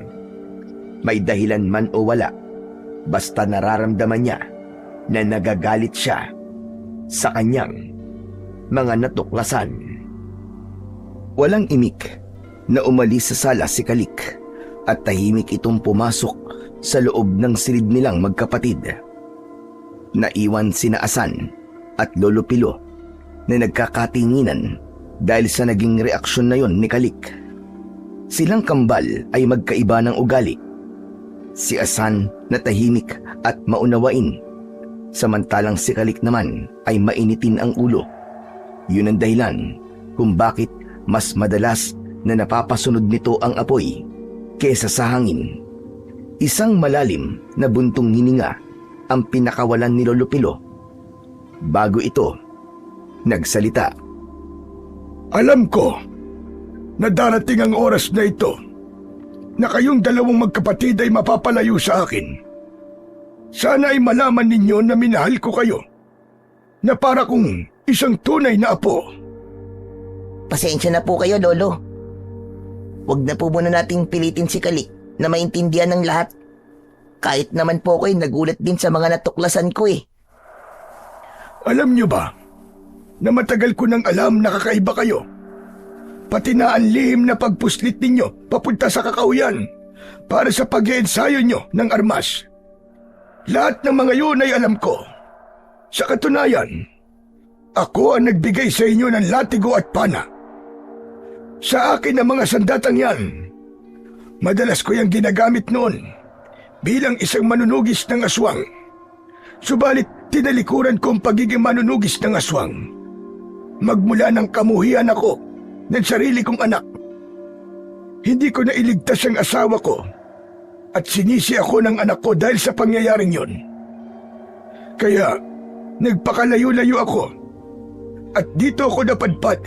May dahilan man o wala, basta nararamdaman niya na nagagalit siya sa kanyang mga natuklasan. Walang imik na umalis sa sala si Kalik at tahimik itong pumasok sa loob ng silid nilang magkapatid. Naiwan sina Asan at Lolo Pilo na nagkakatinginan dahil sa naging reaksyon na yon ni Kalik. Silang kambal ay magkaiba ng ugali. Si Asan na tahimik at maunawain, samantalang si Kalik naman ay mainitin ang ulo. Yun ang dahilan kung bakit mas madalas na napapasunod nito ang apoy kesa sa hangin. Isang malalim na buntong hininga ang pinakawalan ni Lolo Pilo. Bago ito, nagsalita. Alam ko na darating ang oras na ito na kayong dalawang magkapatid ay mapapalayo sa akin. Sana ay malaman ninyo na minahal ko kayo, na para kong isang tunay na apo. Pasensya na po kayo, Lolo. Huwag na po muna nating pilitin si Kalik na maintindihan ng lahat. Kahit naman po ako'y nagulat din sa mga natuklasan ko eh. Alam nyo ba na matagal ko nang alam na kakaiba kayo? Pati na ang lihim na pagpuslit ninyo papunta sa kakauyan para sa pag-iensayo nyo ng armas. Lahat ng mga yun ay alam ko. Sa katunayan, ako ang nagbigay sa inyo ng latigo at pana. Sa akin ang mga sandatang yan, madalas ko yung ginagamit noon bilang isang manunugis ng aswang. Subalit tinalikuran ko ang pagiging manunugis ng aswang. Magmula ng kamuhian ako ng sarili kong anak. Hindi ko nailigtas ang asawa ko at sinisi ako ng anak ko dahil sa pangyayaring yon. Kaya nagpakalayo-layo ako at dito ako napadpad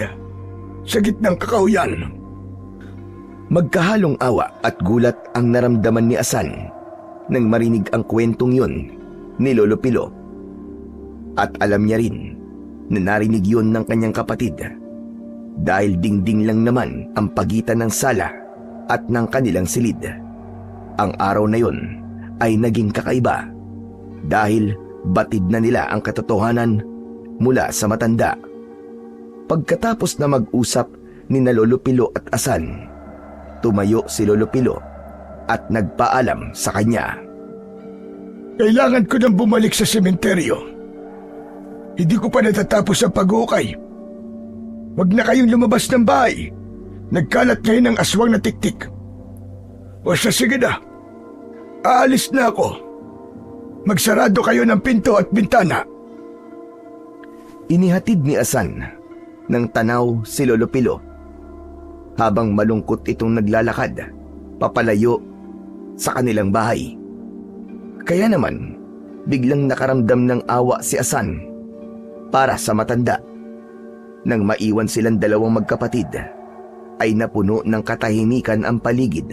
sa gitnang kakauyan. Magkahalong awa at gulat ang naramdaman ni Asan nang marinig ang kwentong yun ni Lolo Pilo. At alam niya rin na narinig yun ng kanyang kapatid dahil dingding lang naman ang pagitan ng sala at ng kanilang silid. Ang araw na yun ay naging kakaiba dahil batid na nila ang katotohanan mula sa matanda. Pagkatapos na mag-usap ni na Lolo Pilo at Asan, tumayo si Lolo Pilo at nagpaalam sa kanya. Kailangan ko nang bumalik sa sementeryo. Hindi ko pa natatapos ang pag-uukay. Huwag na kayong lumabas ng bahay. Nagkalat ngayon ng aswang na tiktik. O siya, sige na. Aalis na ako. Magsarado kayo ng pinto at bintana. Inihatid ni Asan ng tanaw si Lolo Pilo habang malungkot itong naglalakad papalayo sa kanilang bahay. Kaya naman, biglang nakaramdam ng awa si Asan para sa matanda. Nang maiwan silang dalawang magkapatid, ay napuno ng katahimikan ang paligid.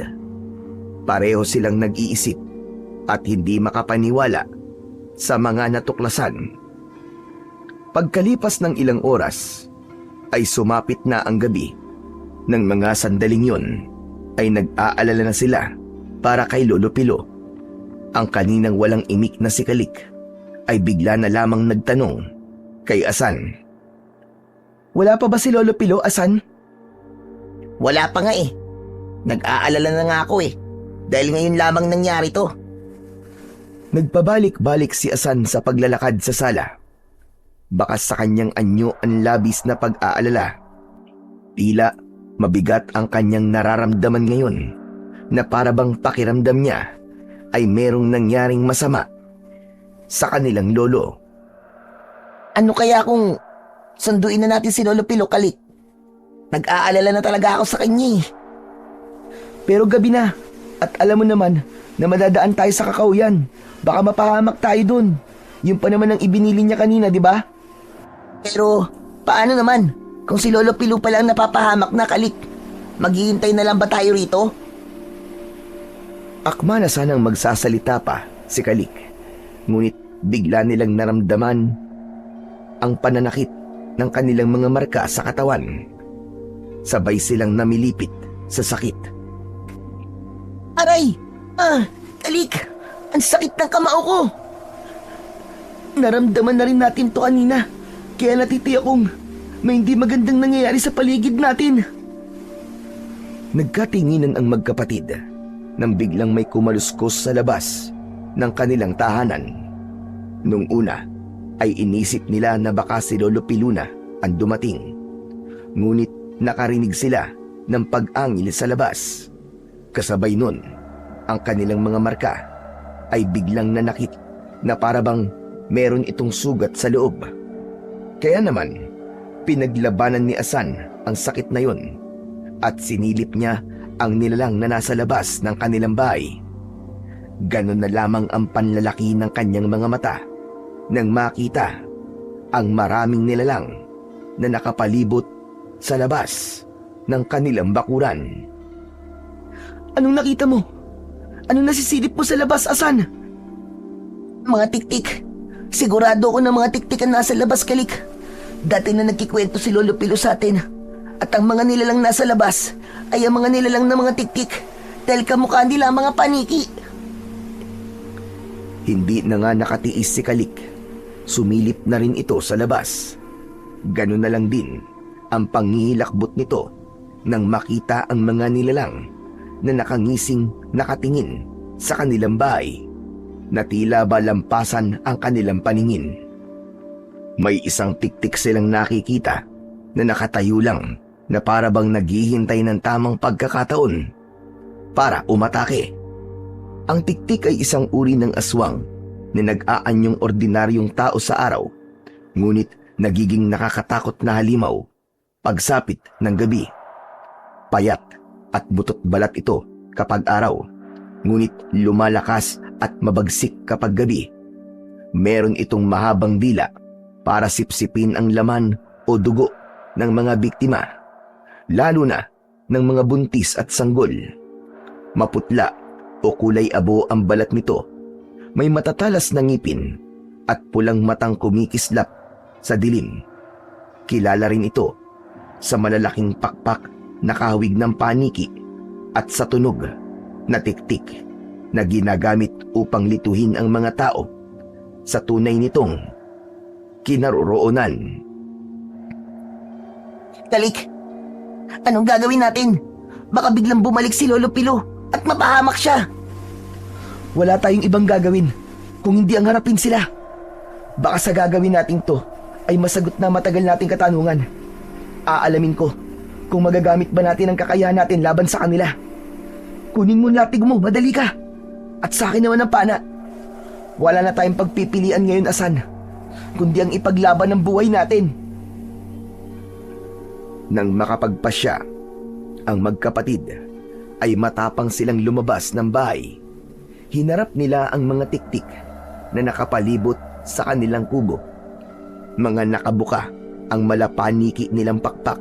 Pareho silang nag-iisip at hindi makapaniwala sa mga natuklasan. Pagkalipas ng ilang oras, ay sumapit na ang gabi. Nang mga sandaling yun, ay nag-aalala na sila para kay Lolo Pilo. Ang kaninang walang imik na si Kalik ay bigla na lamang nagtanong kay Asan. Wala pa ba si Lolo Pilo, Asan? Wala pa nga eh. Nag-aalala na nga ako eh. Dahil ngayon lamang nangyari to. Nagpabalik-balik si Asan sa paglalakad sa sala. Bakas sa kanyang anyo ang labis na pag-aalala. Tila mabigat ang kanyang nararamdaman ngayon na parabang pakiramdam niya ay merong nangyaring masama sa kanilang lolo. Ano kaya kung sunduin na natin si Lolo Pilo, Kalik? Nag-aalala na talaga ako sa kanya eh. Pero gabi na at alam mo naman na madadaan tayo sa kakauyan. Baka mapahamak tayo dun. Yung pa naman ang ibinili niya kanina, di ba? Pero paano naman kung si Lolo Pilo pa lang napapahamak na, Kalik? Maghihintay na lang ba tayo rito? Akma na sanang magsasalita pa si Kalik. Ngunit bigla nilang naramdaman ang pananakit ng kanilang mga marka sa katawan. Sabay silang namilipit sa sakit. Aray! Kalik! Ang sakit ng kamao ko! Naramdaman na rin natin to kanina. Kaya natitiyak kong may hindi magandang nangyayari sa paligid natin. Nagkatinginan ang magkapatid nang biglang may kumaluskos sa labas ng kanilang tahanan. Nung una ay inisip nila na baka si Lolo Piluna ang dumating. Ngunit nakarinig sila ng pag-angil sa labas. Kasabay nun, ang kanilang mga marka ay biglang nanakit na parabang meron itong sugat sa loob. Kaya naman, pinaglabanan ni Asan ang sakit na yun at sinilip niya ang nilalang na nasa labas ng kanilang bahay. Ganon na lamang ang panlalaki ng kanyang mga mata nang makita ang maraming nilalang na nakapalibot sa labas ng kanilang bakuran. Anong nakita mo? Anong nasisilip mo sa labas, Asan? Mga tiktik. Sigurado ko na mga tiktik ang nasa labas, Kalik. Dati na nagkikwento si Lolo Pilo sa atin. At ang mga nilalang nasa labas ay ang mga nilalang na mga tiktik. Dahil kamukha nila ang mga paniki. Hindi na nga nakatiis si Kalik. Sumilip na rin ito sa labas. Ganun na lang din ang pangihilakbot nito nang makita ang mga nilalang na nakangising nakatingin sa kanilang bahay na tila ba lampasan ang kanilang paningin. May isang tiktik silang nakikita na nakatayo lang na para bang naghihintay ng tamang pagkakataon para umatake. Ang tiktik ay isang uri ng aswang na nag-aanyong ordinaryong tao sa araw, ngunit nagiging nakakatakot na halimaw pagsapit ng gabi. Payat at butot balat ito kapag araw, ngunit lumalakas at mabagsik kapag gabi. Meron itong mahabang dila para sipsipin ang laman o dugo ng mga biktima, lalo na ng mga buntis at sanggol. Maputla o kulay abo ang balat nito. May matatalas na ngipin at pulang matang kumikislap sa dilim. Kilala rin ito sa malalaking pakpak na kahawig ng paniki at sa tunog na tiktik na ginagamit upang lituhin ang mga tao sa tunay nitong kinaroroonan. Kalik, anong gagawin natin? Baka biglang bumalik si Lolo Pilo at mapahamak siya. Wala tayong ibang gagawin kung hindi ang harapin sila. Baka sa gagawin natin to ay masagot na matagal nating katanungan. Aalamin ko kung magagamit ba natin ang kakayahan natin laban sa kanila. Kunin mo latig mo, madali ka. At sa akin naman ang pana. Wala na tayong pagpipilian ngayon, Asan, kundi ang ipaglaban ng buhay natin. Nang makapagpasya, ang magkapatid ay matapang silang lumabas ng bahay. Hinarap nila ang mga tiktik na nakapalibot sa kanilang kubo. Mga nakabuka ang malapaniki nilang pakpak.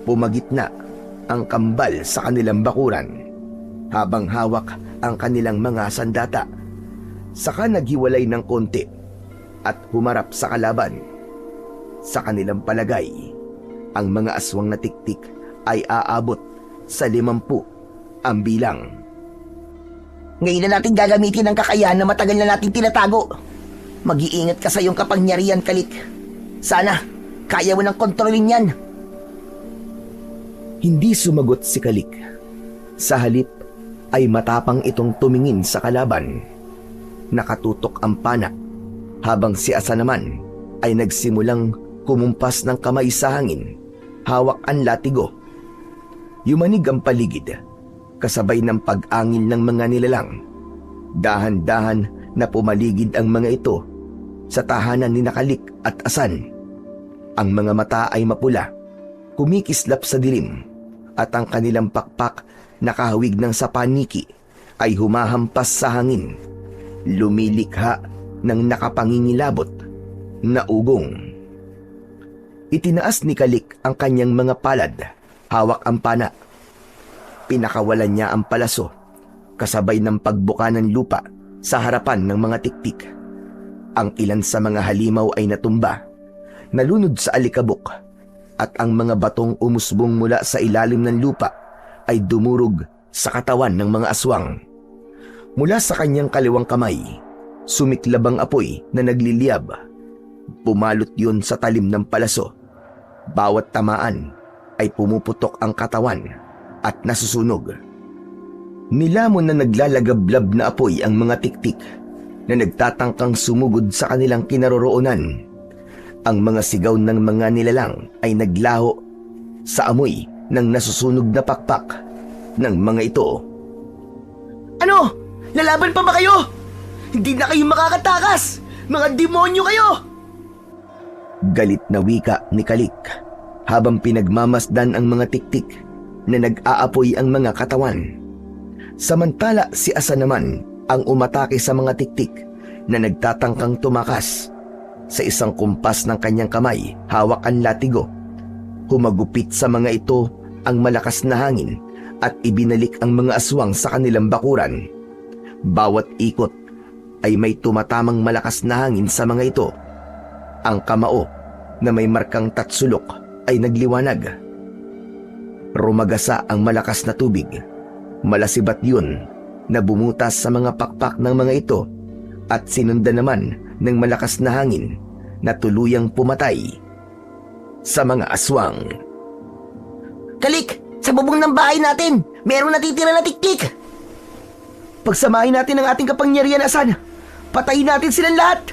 Pumagitna ang kambal sa kanilang bakuran, habang hawak ang kanilang mga sandata. Saka naghiwalay ng konti at humarap sa kalaban. Sa kanilang palagay, ang mga aswang na tiktik ay aabot sa 50 ang bilang. Ngayon na natin gagamitin ang kakayahan na matagal na natin tinatago. Mag-iingat ka sa iyong kapangyarihan, Kalik. Sana, kaya mo nang kontrolin yan. Hindi sumagot si Kalik. Sa halip ay matapang itong tumingin sa kalaban. Nakatutok ang pana, habang si Asa naman ay nagsimulang kumumpas ng kamay sa hangin, hawak ang latigo. Yumanig ang paligid, kasabay ng pag-angil ng mga nilalang. Dahan-dahan na pumaligid ang mga ito sa tahanan ni Kalik at Asan. Ang mga mata ay mapula, kumikislap sa dilim, at ang kanilang pakpak na kahawig ng sapaniki ay humahampas sa hangin, lumilikha ng nakapangingilabot na ugong. Itinaas ni Kalik ang kanyang mga palad, hawak ang pana. Pinakawalan niya ang palaso, kasabay ng pagbuka ng lupa sa harapan ng mga tiktik. Ang ilan sa mga halimaw ay natumba, nalunod sa alikabok, at ang mga batong umusbong mula sa ilalim ng lupa ay dumurog sa katawan ng mga aswang. Mula sa kanyang kaliwang kamay, sumiklab ang apoy na nagliliyab. Pumalot yun sa talim ng palaso. Bawat tamaan ay pumuputok ang katawan at nasusunog. Nilamon na naglalagablab na apoy ang mga tiktik na nagtatangkang sumugod sa kanilang kinaroroonan. Ang mga sigaw ng mga nilalang ay naglaho sa amoy ng nasusunog na pakpak ng mga ito. Ano? Lalaban pa ba kayo? Hindi na kayo makakatakas! Mga demonyo kayo! Galit na wika ni Kalik habang pinagmamasdan ang mga tiktik na nag-aapoy ang mga katawan. Samantala si Asa naman ang umatake sa mga tiktik na nagtatangkang tumakas. Sa isang kumpas ng kanyang kamay, hawak ang latigo. Humagupit sa mga ito ang malakas na hangin at ibinalik ang mga aswang sa kanilang bakuran. Bawat ikot ay may tumatamang malakas na hangin sa mga ito. Ang kamao na may markang tatsulok ay nagliwanag. Rumagasa ang malakas na tubig. Malasibat yun na bumutas sa mga pakpak ng mga ito at sinundan naman ng malakas na hangin na tuluyang pumatay sa mga aswang. Kalik! Sa bubong ng bahay natin, merong natitira na tiktik! Pagsamahin natin ang ating kapangyarihan, Asan. Patayin natin silang lahat!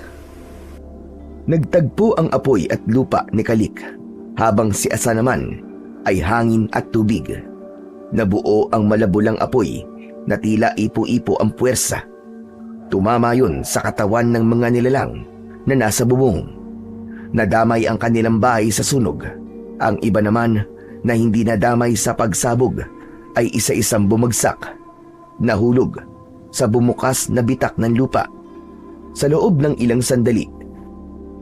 Nagtagpo ang apoy at lupa ni Kalik, habang si Asan naman ay hangin at tubig. Nabuo ang malabulang apoy na tila ipo-ipo ang puwersa. Tumama yun sa katawan ng mga nilalang na nasa bubong. Nadamay ang kanilang bahay sa sunog. Ang iba naman na hindi nadamay sa pagsabog ay isa-isang bumagsak, nahulog sa bumukas na bitak ng lupa. Sa loob ng ilang sandali,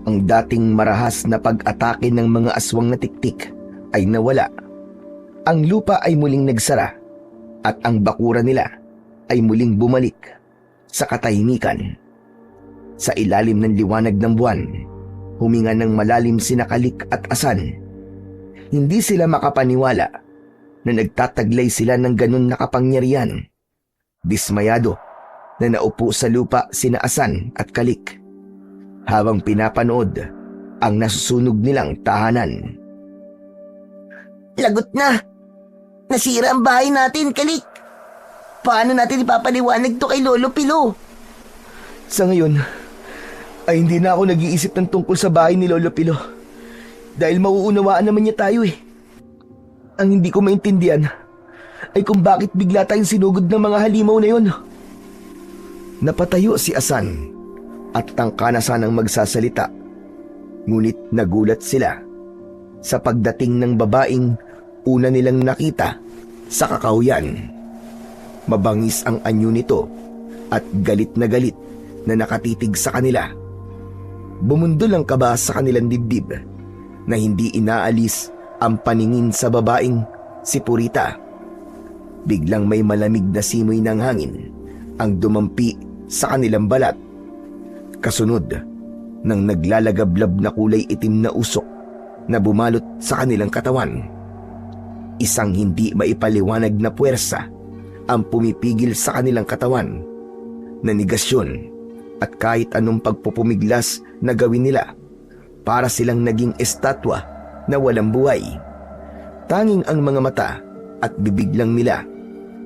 ang dating marahas na pag-atake ng mga aswang na tiktik ay nawala. Ang lupa ay muling nagsara at ang bakura nila ay muling bumalik sa katahimikan. Sa ilalim ng liwanag ng buwan, huminga ng malalim sina Kalik at Asan. Hindi sila makapaniwala na nagtataglay sila ng ganun na kapangyarihan. Dismayado na naupo sa lupa sina Asan at Kalik habang pinapanood ang nasusunog nilang tahanan. Lagot na! Nasira ang bahay natin, Kalik! Paano natin ipapaliwanag to kay Lolo Pilo? Sa ngayon, ay hindi na ako nag-iisip ng tungkol sa bahay ni Lolo Pilo. Dahil mauunawaan naman niya tayo eh. Ang hindi ko maintindihan ay kung bakit bigla tayong sinugod ng mga halimaw na yun. Napatayo si Asan at tangka na sanang magsasalita. Ngunit nagulat sila sa pagdating ng babaeng una nilang nakita sa kakahuyan. Mabangis ang anyo nito at galit na nakatitig sa kanila. Bumundol ang kaba sa kanilang dibdib na hindi inaalis ang paningin sa babaeng si Purita. Biglang may malamig na simoy ng hangin ang dumampi sa kanilang balat. Kasunod ng naglalagablab na kulay itim na usok na bumalot sa kanilang katawan. Isang hindi maipaliwanag na puwersa ang pumipigil sa kanilang katawan. Nanigasyon at kahit anong pagpupumiglas na gawin nila, para silang naging estatwa na walang buhay. Tanging ang mga mata at bibig lang nila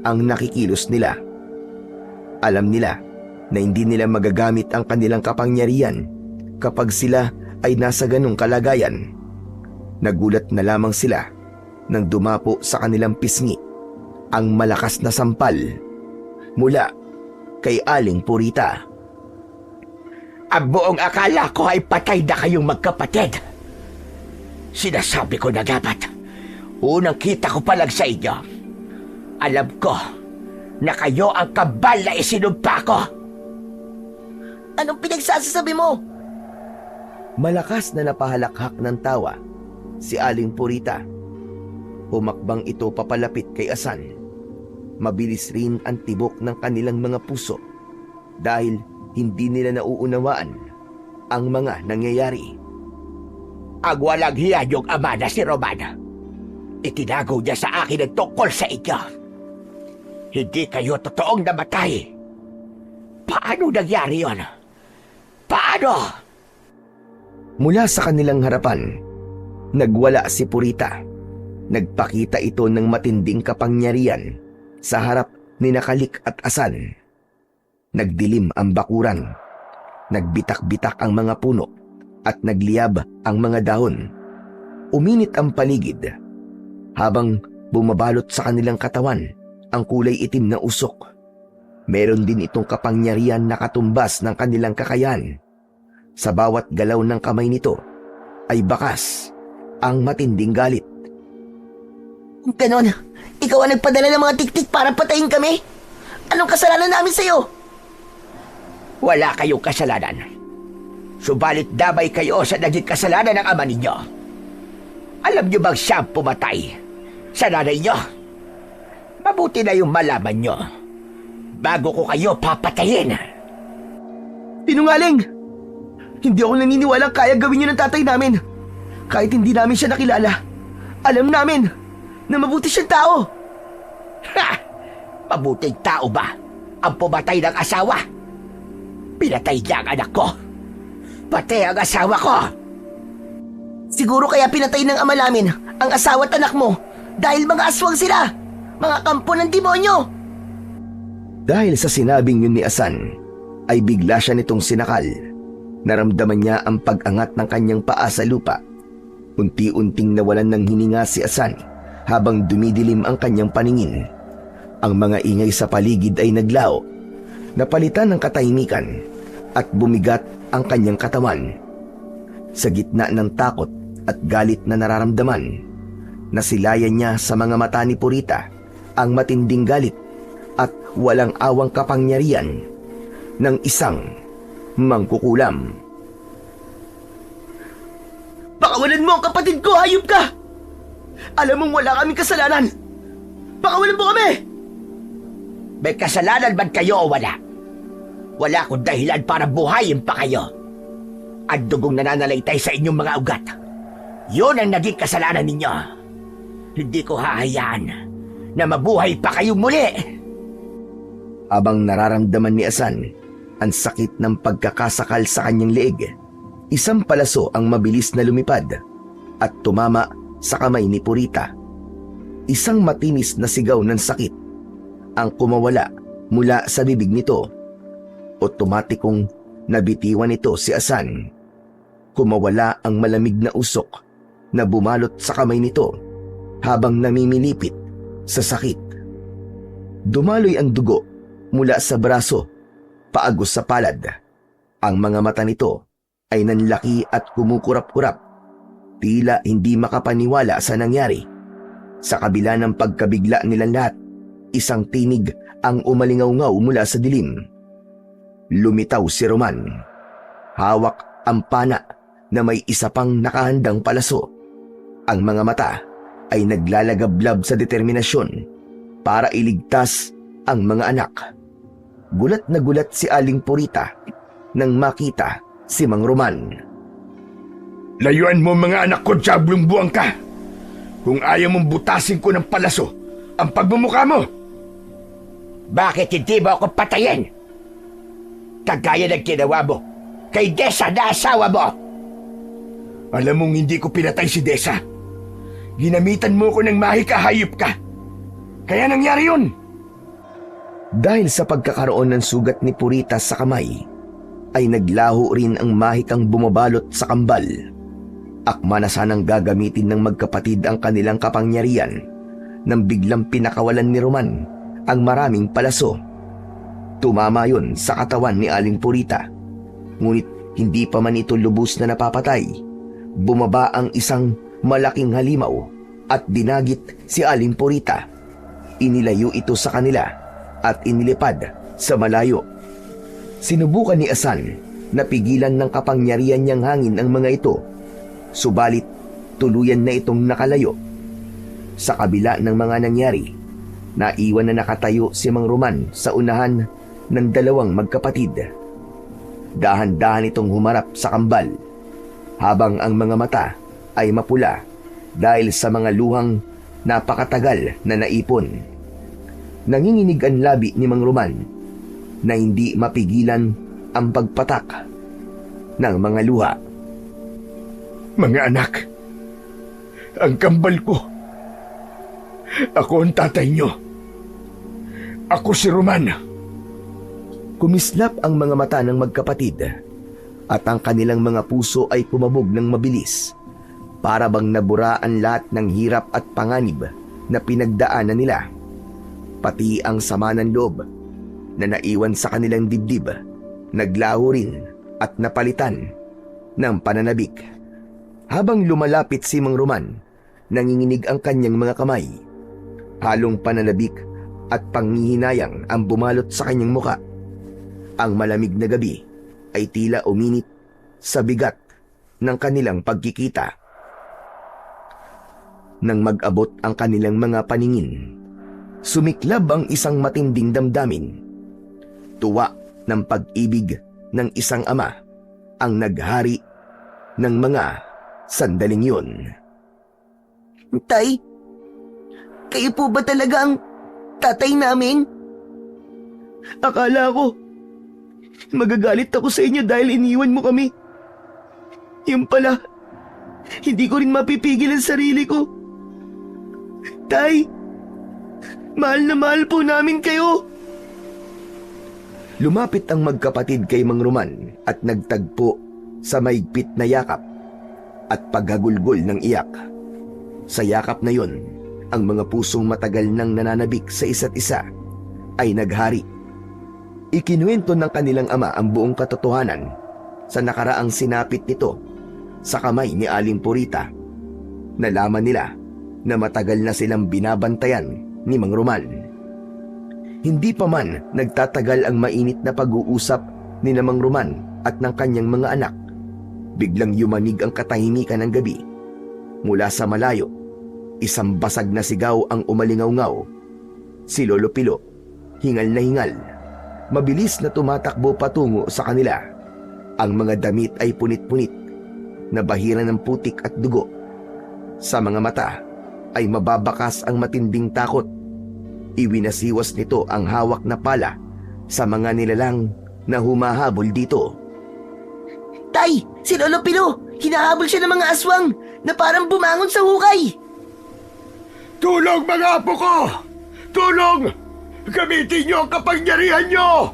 ang nakikilos nila. Alam nila na hindi nila magagamit ang kanilang kapangyarihan kapag sila ay nasa ganong kalagayan. Nagulat na lamang sila nang dumapo sa kanilang pisngi ang malakas na sampal mula kay Aling Purita. Ang buong akala ko ay patay na kayong magkapatid. Sinasabi ko na dapat, unang kita ko pa lang sa inyo. Alam ko na kayo ang kabal na isinumpa ko. Anong pinagsasabi mo? Malakas na napahalakhak ng tawa si Aling Purita. Humakbang ito papalapit kay Asan. Mabilis rin ang tibok ng kanilang mga puso dahil hindi nila nauunawaan ang mga nangyayari. Ang walang hiya yung ama na si Roman. Itinago niya sa akin ang tungkol sa inyo. Hindi kayo totoong namatay. Paano nangyari yon? Paano? Mula sa kanilang harapan, nagwala si Purita. Nagpakita ito ng matinding kapangyarihan sa harap ni Kalik at Asan. Nagdilim ang bakuran, nagbitak-bitak ang mga puno at nagliyab ang mga dahon. Uminit ang paligid habang bumabalot sa kanilang katawan ang kulay itim na usok. Meron din itong kapangyarihan na katumbas ng kanilang kakayahan. Sa bawat galaw ng kamay nito ay bakas ang matinding galit. Kung ganon, ikaw ang nagpadala ng mga tiktik para patayin kami? Anong kasalanan namin sa'yo? Wala kayong kasalanan. Subalit damay kayo sa naging kasalanan ng ama ninyo. Alam niyo bang siya pumatay sa nanay nyo. Mabuti na yung malaman nyo bago ko kayo papatayin. Sinungaling! Hindi ako naniniwalang kaya gawin yun ng tatay namin. Kahit hindi namin siya nakilala, alam namin na mabuti siyang tao. Ha! Mabuting tao ba ang pumatay ng asawa? Pinatay niya ang anak ko. Pati ang asawa ko. Siguro kaya pinatay ng ama namin ang asawa at anak mo dahil mga aswang sila, mga kampo ng demonyo. Dahil sa sinabing yun ni Asan, ay bigla siya nitong sinakal. Naramdaman niya ang pag-angat ng kanyang paa sa lupa. Unti-unting nawalan ng hininga si Asan habang dumidilim ang kanyang paningin. Ang mga ingay sa paligid ay naglaho. Napalitan ng katahimikan at bumigat ang kanyang katawan. Sa gitna ng takot at galit na nararamdaman, nasilayan niya sa mga mata ni Purita ang matinding galit at walang awang kapangyarihan ng isang mangkukulam. Pakawalan mo ang kapatid ko, hayop ka! Alam mong wala kaming kasalanan. Pakawalan mo kami! May kasalanan man kayo o wala? Wala akong dahilan para buhayin pa kayo. Ang dugong nananalaytay sa inyong mga ugat, yun ang naging kasalanan ninyo. Hindi ko hahayaan na mabuhay pa kayong muli. Habang nararamdaman ni Asan ang sakit ng pagkakasakal sa kanyang leeg, isang palaso ang mabilis na lumipad at tumama sa kamay ni Purita. Isang matinis na sigaw ng sakit ang kumawala mula sa bibig nito. Otomatikong nabitiwan nito si Asan. Kumawala ang malamig na usok na bumalot sa kamay nito habang namimilipit sa sakit. Dumaloy ang dugo mula sa braso paagos sa palad. Ang mga mata nito ay nanlaki at kumukurap-kurap. Tila hindi makapaniwala sa nangyari. Sa kabila ng pagkabigla nilang lahat, isang tinig ang umalingaw-ngaw mula sa dilim. Lumitaw si Roman. Hawak ang pana na may isa pang nakahandang palaso. Ang mga mata ay naglalagablab sa determinasyon para iligtas ang mga anak. Gulat na gulat si Aling Purita nang makita si Mang Roman. Layuan mo mga anak ko, diablong buwang ka! Kung ayaw mong butasin ko ng palaso ang pagmumukha mo! Bakit hindi mo ako patayin? Kagaya ng ginawa mo kay Desa na asawa mo. Alam mong hindi ko pinatay si Desa. Ginamitan mo ko ng mahikahayop ka. Kaya nangyari yun. Dahil sa pagkakaroon ng sugat ni Purita sa kamay, ay naglaho rin ang mahikang bumabalot sa kambal. Akma na sanang gagamitin ng magkapatid ang kanilang kapangyarihan nang biglang pinakawalan ni Roman ang maraming palaso. Tumama yun sa katawan ni Aling Purita. Ngunit hindi pa man ito lubos na napapatay. Bumaba ang isang malaking halimaw at dinagit si Aling Purita. Inilayo ito sa kanila at inilipad sa malayo. Sinubukan ni Asan na pigilan ng kapangyarihan niyang hangin ang mga ito. Subalit tuluyan na itong nakalayo. Sa kabila ng mga nangyari, naiwan na nakatayo si Mang Roman sa unahan ng dalawang magkapatid. Dahan-dahan itong humarap sa kambal habang ang mga mata ay mapula dahil sa mga luhang napakatagal na naipon. Nanginginig ang labi ni Mang Roman na hindi mapigilan ang pagpatak ng mga luha. Mga anak, ang kambal ko. Ako ang tatay nyo. Ako si Roman. Kumislap ang mga mata ng magkapatid at ang kanilang mga puso ay kumabog ng mabilis para bang naburaan lahat ng hirap at panganib na pinagdaanan nila. Pati ang sama ng loob na naiwan sa kanilang dibdib, naglaho rin at napalitan ng pananabik. Habang lumalapit si Mang Roman, nanginginig ang kanyang mga kamay. Halong pananabik at panghihinayang ang bumalot sa kanyang muka. Ang malamig na gabi ay tila uminit sa bigat ng kanilang pagkikita. Nang mag-abot ang kanilang mga paningin, sumiklab ang isang matinding damdamin. Tuwa ng pag-ibig ng isang ama ang naghari ng mga sandaling yun. Tay, kayo po ba talaga ang tatay namin? Akala ko, magagalit ako sa inyo dahil iniwan mo kami. Yung pala, hindi ko rin mapipigil ang sarili ko. Tay, mahal na mahal po namin kayo. Lumapit ang magkapatid kay Mang Roman at nagtagpo sa maigpit na yakap at paghagulgol ng iyak. Sa yakap na yon, ang mga pusong matagal nang nananabik sa isa't isa ay naghari. Ikinuwento ng kanilang ama ang buong katotohanan sa nakaraang sinapit nito sa kamay ni Aling Purita. Nalaman nila na matagal na silang binabantayan ni Mang Roman. Hindi pa man nagtatagal ang mainit na pag-uusap ni Mang Roman at ng kanyang mga anak, biglang yumanig ang katahimikan ng gabi. Mula sa malayo, isang basag na sigaw ang umalingaw-ngaw. Si Lolo Pilo, hingal na hingal, mabilis na tumatakbo patungo sa kanila. Ang mga damit ay punit-punit, nabahiran ng putik at dugo. Sa mga mata ay mababakas ang matinding takot. Iwinasiwas nito ang hawak na pala sa mga nilalang na humahabol dito. Tay, si Lolo Pilo, hinahabol siya ng mga aswang na parang bumangon sa hukay. Tulong mga apo ko! Tulong! Gamitin niyo ang kapangyarihan niyo!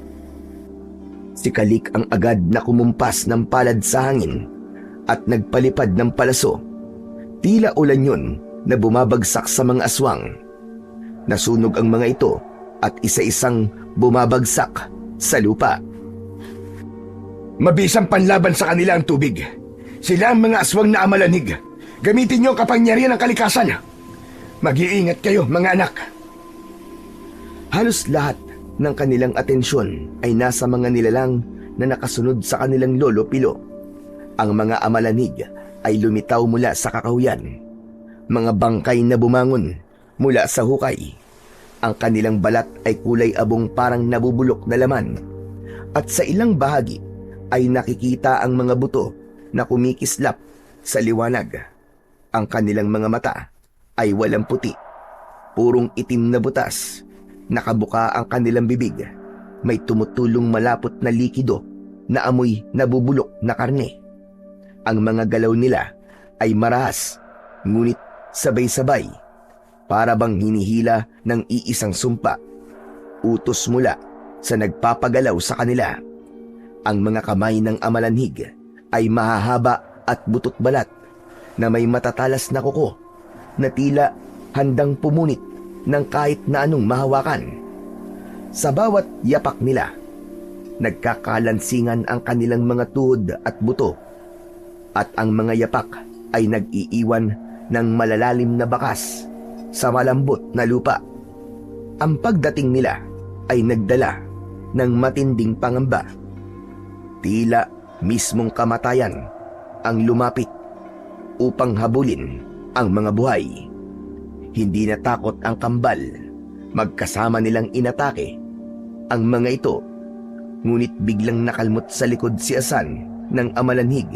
Si Kalik ang agad na kumumpas ng palad sa hangin at nagpalipad ng palaso. Tila ulan yun na bumabagsak sa mga aswang. Nasunog ang mga ito at isa-isang bumabagsak sa lupa. Mabisang panlaban sa kanila ang tubig. Sila ang mga aswang na amalanig. Gamitin niyo ang kapangyarihan ng kalikasan. Mag-iingat kayo, mga anak. Halos lahat ng kanilang atensyon ay nasa mga nilalang na nakasunod sa kanilang Lolo Pilo. Ang mga amalanig ay lumitaw mula sa kakahuyan. Mga bangkay na bumangon mula sa hukay. Ang kanilang balat ay kulay abong parang nabubulok na laman. At sa ilang bahagi ay nakikita ang mga buto na kumikislap sa liwanag. Ang kanilang mga mata ay walang puti, purong itim na butas. Nakabuka ang kanilang bibig. May tumutulong malapot na likido na amoy nabubulok na karne. Ang mga galaw nila ay marahas, ngunit sabay-sabay, para bang hinihila ng iisang sumpa. Utos mula sa nagpapagalaw sa kanila. Ang mga kamay ng amalanhig ay mahahaba at butot balat na may matatalas na kuko na tila handang pumunit ng kahit na anong mahawakan. Sa bawat yapak nila, nagkakalansingan ang kanilang mga tuhod at buto, at ang mga yapak ay nag-iiwan ng malalalim na bakas sa malambot na lupa. Ang pagdating nila ay nagdala ng matinding pangamba. Tila mismong kamatayan ang lumapit upang habulin ang mga buhay. Hindi natakot ang kambal. Magkasama nilang inatake ang mga ito. Ngunit biglang nakalmot sa likod si Asan ng amalanhig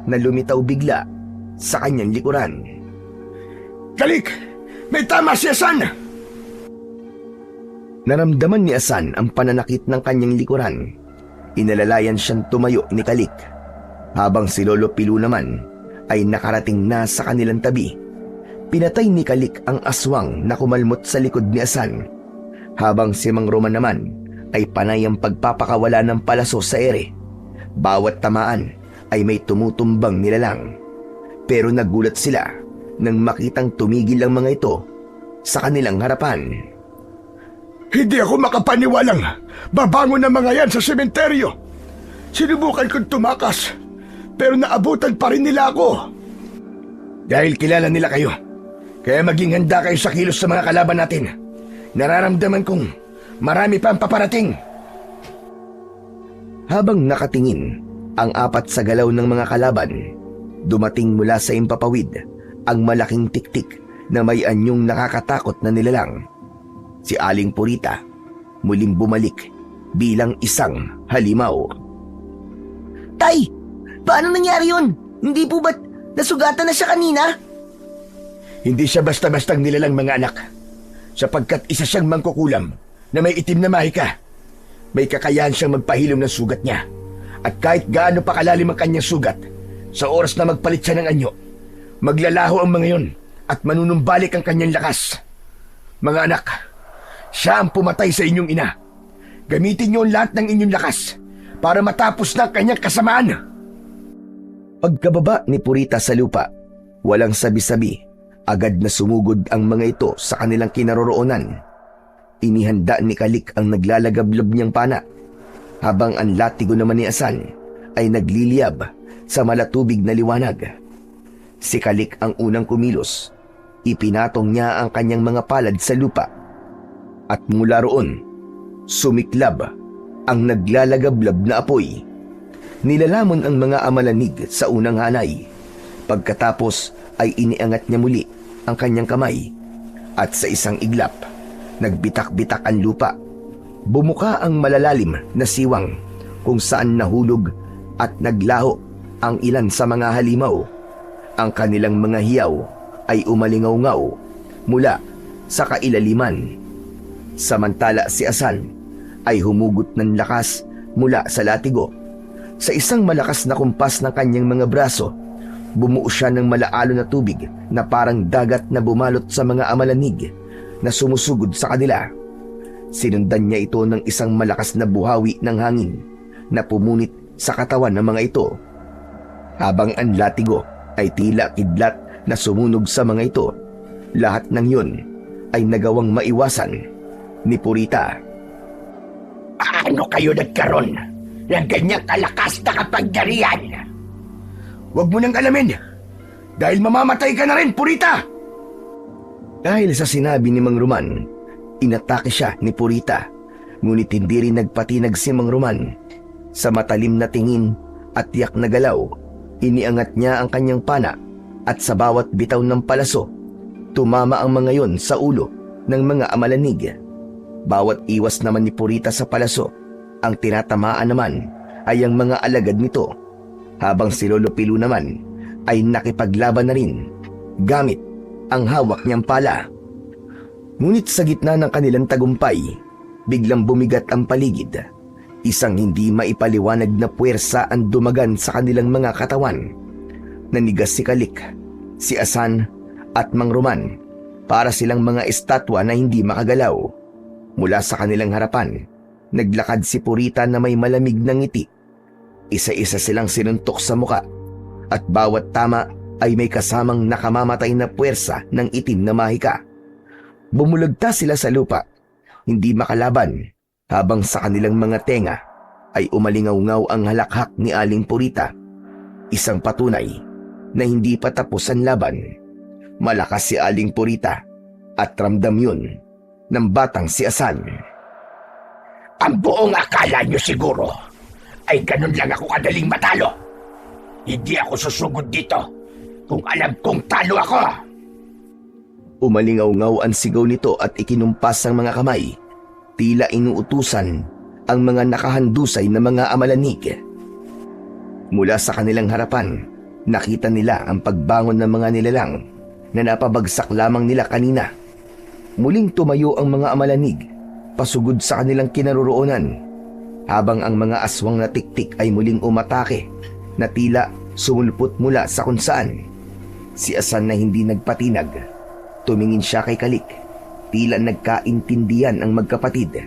na lumitaw bigla sa kanyang likuran. Kalik! May tama si Asan! Naramdaman ni Asan ang pananakit ng kanyang likuran. Inalalayan siyang tumayo ni Kalik, habang si Lolo Pilo naman ay nakarating na sa kanilang tabi. Pinatay ni Kalik ang aswang na kumalmot sa likod ni Asan, habang si Mang Roman naman ay panay ang pagpapakawala ng palaso sa ere. Bawat tamaan ay may tumutumbang nilalang. Pero nagulat sila nang makitang tumigil ang mga ito sa kanilang harapan. Hindi ako makapaniwalang babangon ng mga yan sa sementeryo. Sinubukan kong tumakas, pero naabutan pa rin nila ako. Dahil kilala nila kayo, kaya maging handa kayo sa kilos sa mga kalaban natin. Nararamdaman kong marami pa ang paparating. Habang nakatingin ang apat sa galaw ng mga kalaban, dumating mula sa impapawid ang malaking tiktik na may anyong nakakatakot na nilalang. Si Aling Purita muling bumalik bilang isang halimaw. Tay, paano nangyari yun? Hindi po ba't nasugatan na siya kanina? Hindi siya basta-bastang nilalang mga anak. Sapagkat isa siyang mangkukulam na may itim na mahika. May kakayahan siyang magpahilom ng sugat niya. At kahit gaano pa kalalim ang kanyang sugat, sa oras na magpalit siya ng anyo, maglalaho ang mga yun at manunumbalik ang kanyang lakas. Mga anak, siya ang pumatay sa inyong ina. Gamitin niyo ang lahat ng inyong lakas para matapos na ang kanyang kasamaan. Pagkababa ni Purita sa lupa, walang sabi-sabi, agad na sumugod ang mga ito sa kanilang kinaroroonan. Inihanda ni Kalik ang naglalagablob niyang pana, habang ang latigo naman ni Asan ay nagliliyab sa malatubig na liwanag. Si Kalik ang unang kumilos. Ipinatong niya ang kanyang mga palad sa lupa. At mula roon, sumiklab ang naglalagablab na apoy. Nilalamon ang mga amalanig sa unang hanay. Pagkatapos ay iniangat niya muli ang kanyang kamay. At sa isang iglap, nagbitak-bitak ang lupa. Bumuka ang malalalim na siwang kung saan nahulog at naglaho ang ilan sa mga halimaw. Ang kanilang mga hiyaw ay umalingaw-ngaw mula sa kailaliman. Samantala si Asan ay humugot ng lakas mula sa latigo. Sa isang malakas na kumpas ng kanyang mga braso, bumuo siya ng malaalo na tubig na parang dagat na bumalot sa mga amalanig na sumusugod sa kanila. Sinundan niya ito ng isang malakas na buhawi ng hangin na pumunit sa katawan ng mga ito. Habang ang latigo ay tila kidlat na sumunog sa mga ito, lahat ng yun ay nagawang maiwasan ni Purita. Paano kayo nagkaroon ng ganyang kalakas na kapangyarihan? Huwag mo nang alamin, dahil mamamatay ka na rin, Purita! Dahil sa sinabi ni Mang Roman, inatake siya ni Purita, ngunit hindi rin nagpatinag si Mang Roman. Sa matalim na tingin at tiyak na galaw, iniangat niya ang kanyang pana at sa bawat bitaw ng palaso, tumama ang mga yon sa ulo ng mga amalanig. Bawat iwas naman ni Purita sa palaso, ang tinatamaan naman ay ang mga alagad nito, habang si Lolo Pilu naman ay nakipaglaban na rin gamit ang hawak niyang pala. Ngunit sa gitna ng kanilang tagumpay, biglang bumigat ang paligid. Isang hindi maipaliwanag na puwersa ang dumagan sa kanilang mga katawan. Nanigas si Kalik, si Asan at Mang Roman para silang mga estatwa na hindi makagalaw. Mula sa kanilang harapan, naglakad si Purita na may malamig na ngiti. Isa-isa silang sinuntok sa muka at bawat tama ay may kasamang nakamamatay na puwersa ng itim na mahika. Bumulagta sila sa lupa, hindi makalaban, habang sa kanilang mga tenga ay umalingaw-ngaw ang halakhak ni Aling Purita. Isang patunay na hindi pa tapos ang laban. Malakas si Aling Purita at ramdam yun ng batang si Asan. Ang buong akala nyo siguro ay ganun lang ako kadaling matalo. Hindi ako susugod dito kung alam kong talo ako. Umalingaw-ngaw ang sigaw nito at ikinumpas ang mga kamay. Tila inuutusan ang mga nakahandusay na mga amalanig. Mula sa kanilang harapan, nakita nila ang pagbangon ng mga nilalang na napabagsak lamang nila kanina. Muling tumayo ang mga amalanig, pasugod sa kanilang kinaroroonan, habang ang mga aswang na tiktik ay muling umatake na tila sumulpot mula sa kung saan. Si Asan na hindi nagpatinag. Tumingin siya kay Kalik. Tila nagkaintindihan ang magkapatid.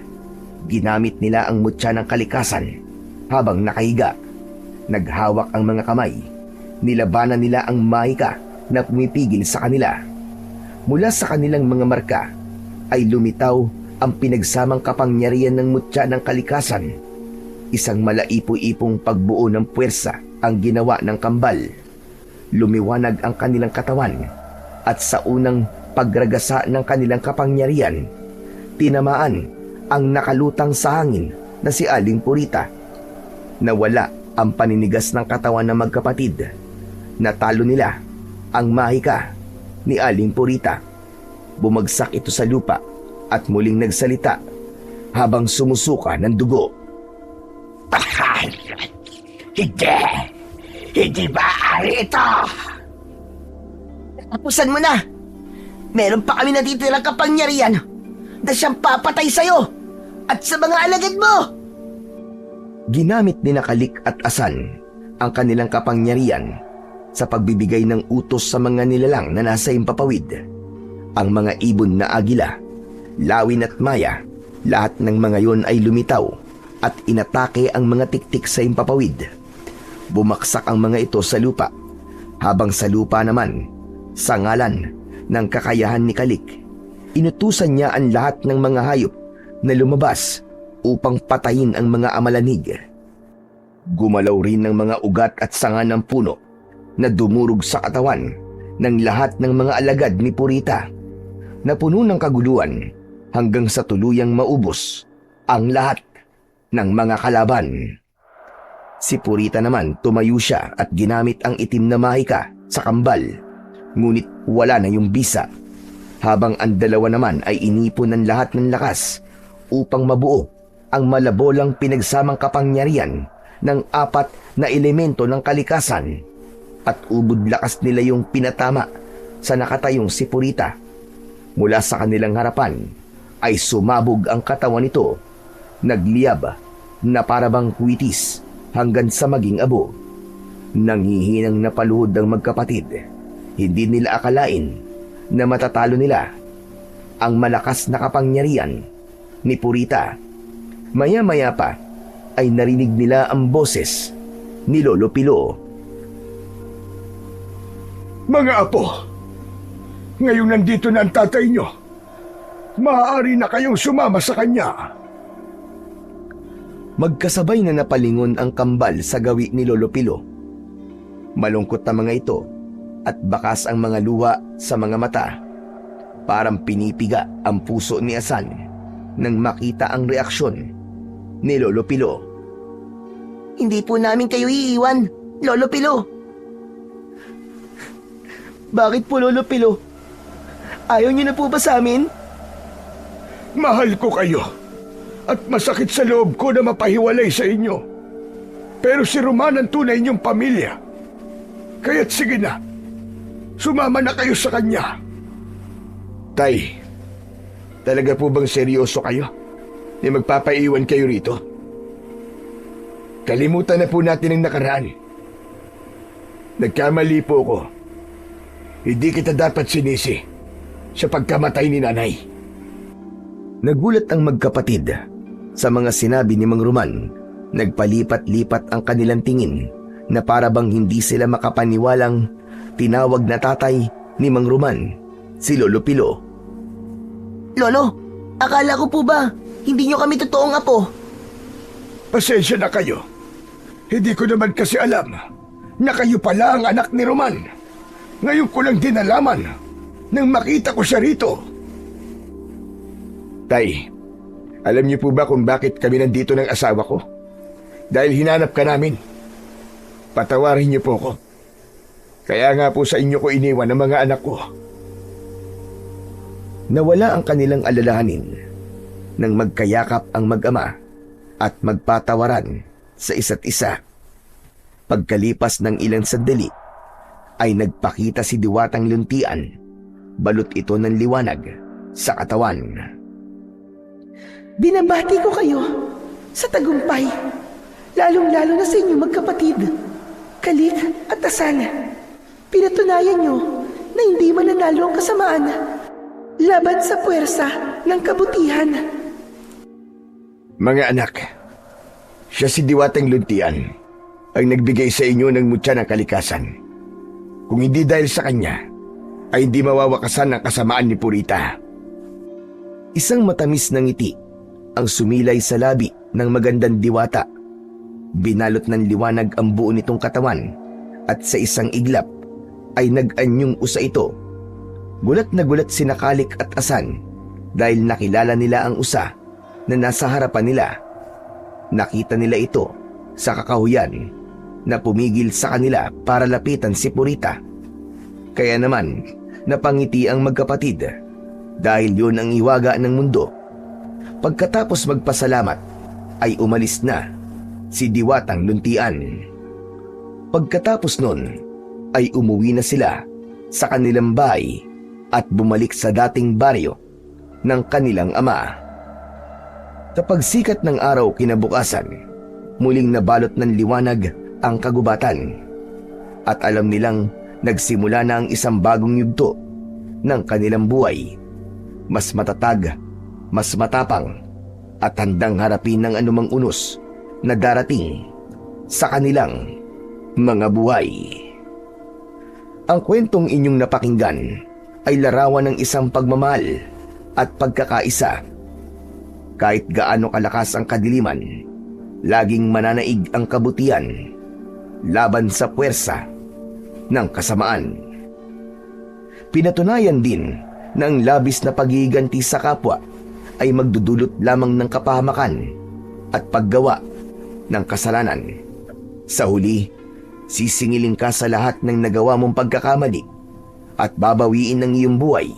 Ginamit nila ang mutya ng kalikasan habang nakahiga. Naghawak ang mga kamay. Nilabanan nila ang mahika na pumipigil sa kanila. Mula sa kanilang mga marka ay lumitaw ang pinagsamang kapangyarihan ng mutya ng kalikasan. Isang malaipo-ipong pagbuo ng puwersa ang ginawa ng kambal. Lumiwanag ang kanilang katawan at sa unang pagragasa ng kanilang kapangyarihan, tinamaan ang nakalutang sa hangin na si Aling Purita. Nawala ang paninigas ng katawan ng magkapatid. Natalo nila ang mahika ni Aling Purita. Bumagsak ito sa lupa at muling nagsalita habang sumusuka ng dugo. Hindi! Hindi maaari ito! Tapusan mo na! Meron pa kami natitirang kapangyarihan na siyang papatay sa'yo at sa mga alagad mo! Ginamit ni Kalik at Asan ang kanilang kapangyarihan sa pagbibigay ng utos sa mga nilalang na nasa Himpapawid. Ang mga ibon na agila, lawin at maya, lahat ng mga yon ay lumitaw at inatake ang mga tiktik sa Himpapawid. Bumaksak ang mga ito sa lupa, habang sa lupa naman, sa ngalan ng kakayahan ni Kalik, inutusan niya ang lahat ng mga hayop na lumabas upang patayin ang mga amalanig. Gumalaw rin ng mga ugat at sanga ng puno na dumurog sa katawan ng lahat ng mga alagad ni Purita, na puno ng kaguluhan hanggang sa tuluyang maubos ang lahat ng mga kalaban. Si Purita naman tumayo siya at ginamit ang itim na mahika sa kambal, ngunit wala na yung bisa, habang ang dalawa naman ay inipon ng lahat ng lakas upang mabuo ang malabolang pinagsamang kapangyarihan ng 4 na elemento ng kalikasan, at ubod lakas nila yung pinatama sa nakatayong si Purita. Mula sa kanilang harapan ay sumabog ang katawan nito, nagliyab na parabang kwitis hanggang sa maging abo. Nanghihinang napaluhod ang magkapatid. Hindi nila akalain na matatalo nila ang malakas na kapangyarihan ni Purita. Maya-maya pa ay narinig nila ang boses ni Lolo Pilo. Mga apo, ngayong nandito na ang tatay nyo, maaari na kayong sumama sa kanya. Magkasabay na napalingon ang kambal sa gawi ni Lolo Pilo. Malungkot na mga ito at bakas ang mga luha sa mga mata. Parang pinipiga ang puso ni Asan nang makita ang reaksyon ni Lolo Pilo. Hindi po namin kayo iiwan, Lolo Pilo. Bakit po, Lolo Pilo? Ayaw niyo na po ba sa amin? Mahal ko kayo at masakit sa loob ko na mapahiwalay sa inyo. Pero si Roman ang tunay niyong pamilya. Kaya't sige na, sumama na kayo sa kanya. Tay, talaga po bang seryoso kayo? Ni magpapaiwan kayo rito? Kalimutan na po natin ang nakaraan. Nagkamali po ko. Hindi kita dapat sinisi sa pagkamatay ni nanay. Nagulat ang magkapatid sa mga sinabi ni Mang Roman. Nagpalipat-lipat ang kanilang tingin na parabang hindi sila makapaniwalang tinawag na tatay ni Mang Roman si Lolo Pilo. Lolo, akala ko po ba hindi nyo kami totoong apo? Pasensya na kayo. Hindi ko naman kasi alam na kayo pala ang anak ni Roman. Ngayon ko lang din nalaman nang makita ko siya rito. Tay, alam niyo po ba kung bakit kami nandito ng asawa ko? Dahil hinanap ka namin. Patawarin niyo po ko. Kaya nga po sa inyo ko iniwan ang mga anak ko. Nawala ang kanilang alalahanin nang magkayakap ang mag-ama at magpatawaran sa isa't isa. Pagkalipas ng ilang sandali, ay nagpakita si Diwatang Luntian. Balot ito ng liwanag sa katawan. Binabati ko kayo sa tagumpay, lalong-lalo na sa inyo magkapatid, Kalik at Asan. Pinatunayan nyo na hindi mananalo ang kasamaan laban sa puwersa ng kabutihan. Mga anak, siya si Diwatang Luntian ang nagbigay sa inyo ng mutya ng kalikasan. Kung hindi dahil sa kanya, ay hindi mawawakasan ang kasamaan ni Purita. Isang matamis na ngiti ang sumilay sa labi ng magandang diwata. Binalot ng liwanag ang buo nitong katawan at sa isang iglap ay nag-anyong usa ito. Gulat na gulat sina Kalik at Asan dahil nakilala nila ang usa na nasa harapan nila. Nakita nila ito sa kakahuyan na pumigil sa kanila para lapitan si Purita. Kaya naman napangiti ang magkapatid dahil yun ang iwaga ng mundo. Pagkatapos magpasalamat ay umalis na si Diwatang Luntian. Pagkatapos nun ay umuwi na sila sa kanilang bahay at bumalik sa dating baryo ng kanilang ama. Kapag sikat ng araw kinabukasan, muling nabalot ng liwanag ang kagubatan at alam nilang nagsimula na ang isang bagong yugto ng kanilang buhay. Mas matatag, mas matapang at handang harapin ng anumang unos na darating sa kanilang mga buhay. Ang kwentong inyong napakinggan ay larawan ng isang pagmamahal at pagkakaisa. Kahit gaano kalakas ang kadiliman, laging mananaig ang kabutihan laban sa puwersa ng kasamaan. Pinatunayan din na ang labis na paghihiganti sa kapwa ay magdudulot lamang ng kapahamakan at paggawa ng kasalanan. Sa huli, sisingilin ka sa lahat ng nagawa mong pagkakamali at babawiin ng iyong buhay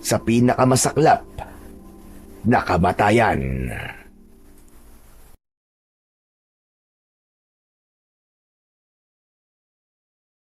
sa pinakamasaklap na kamatayan.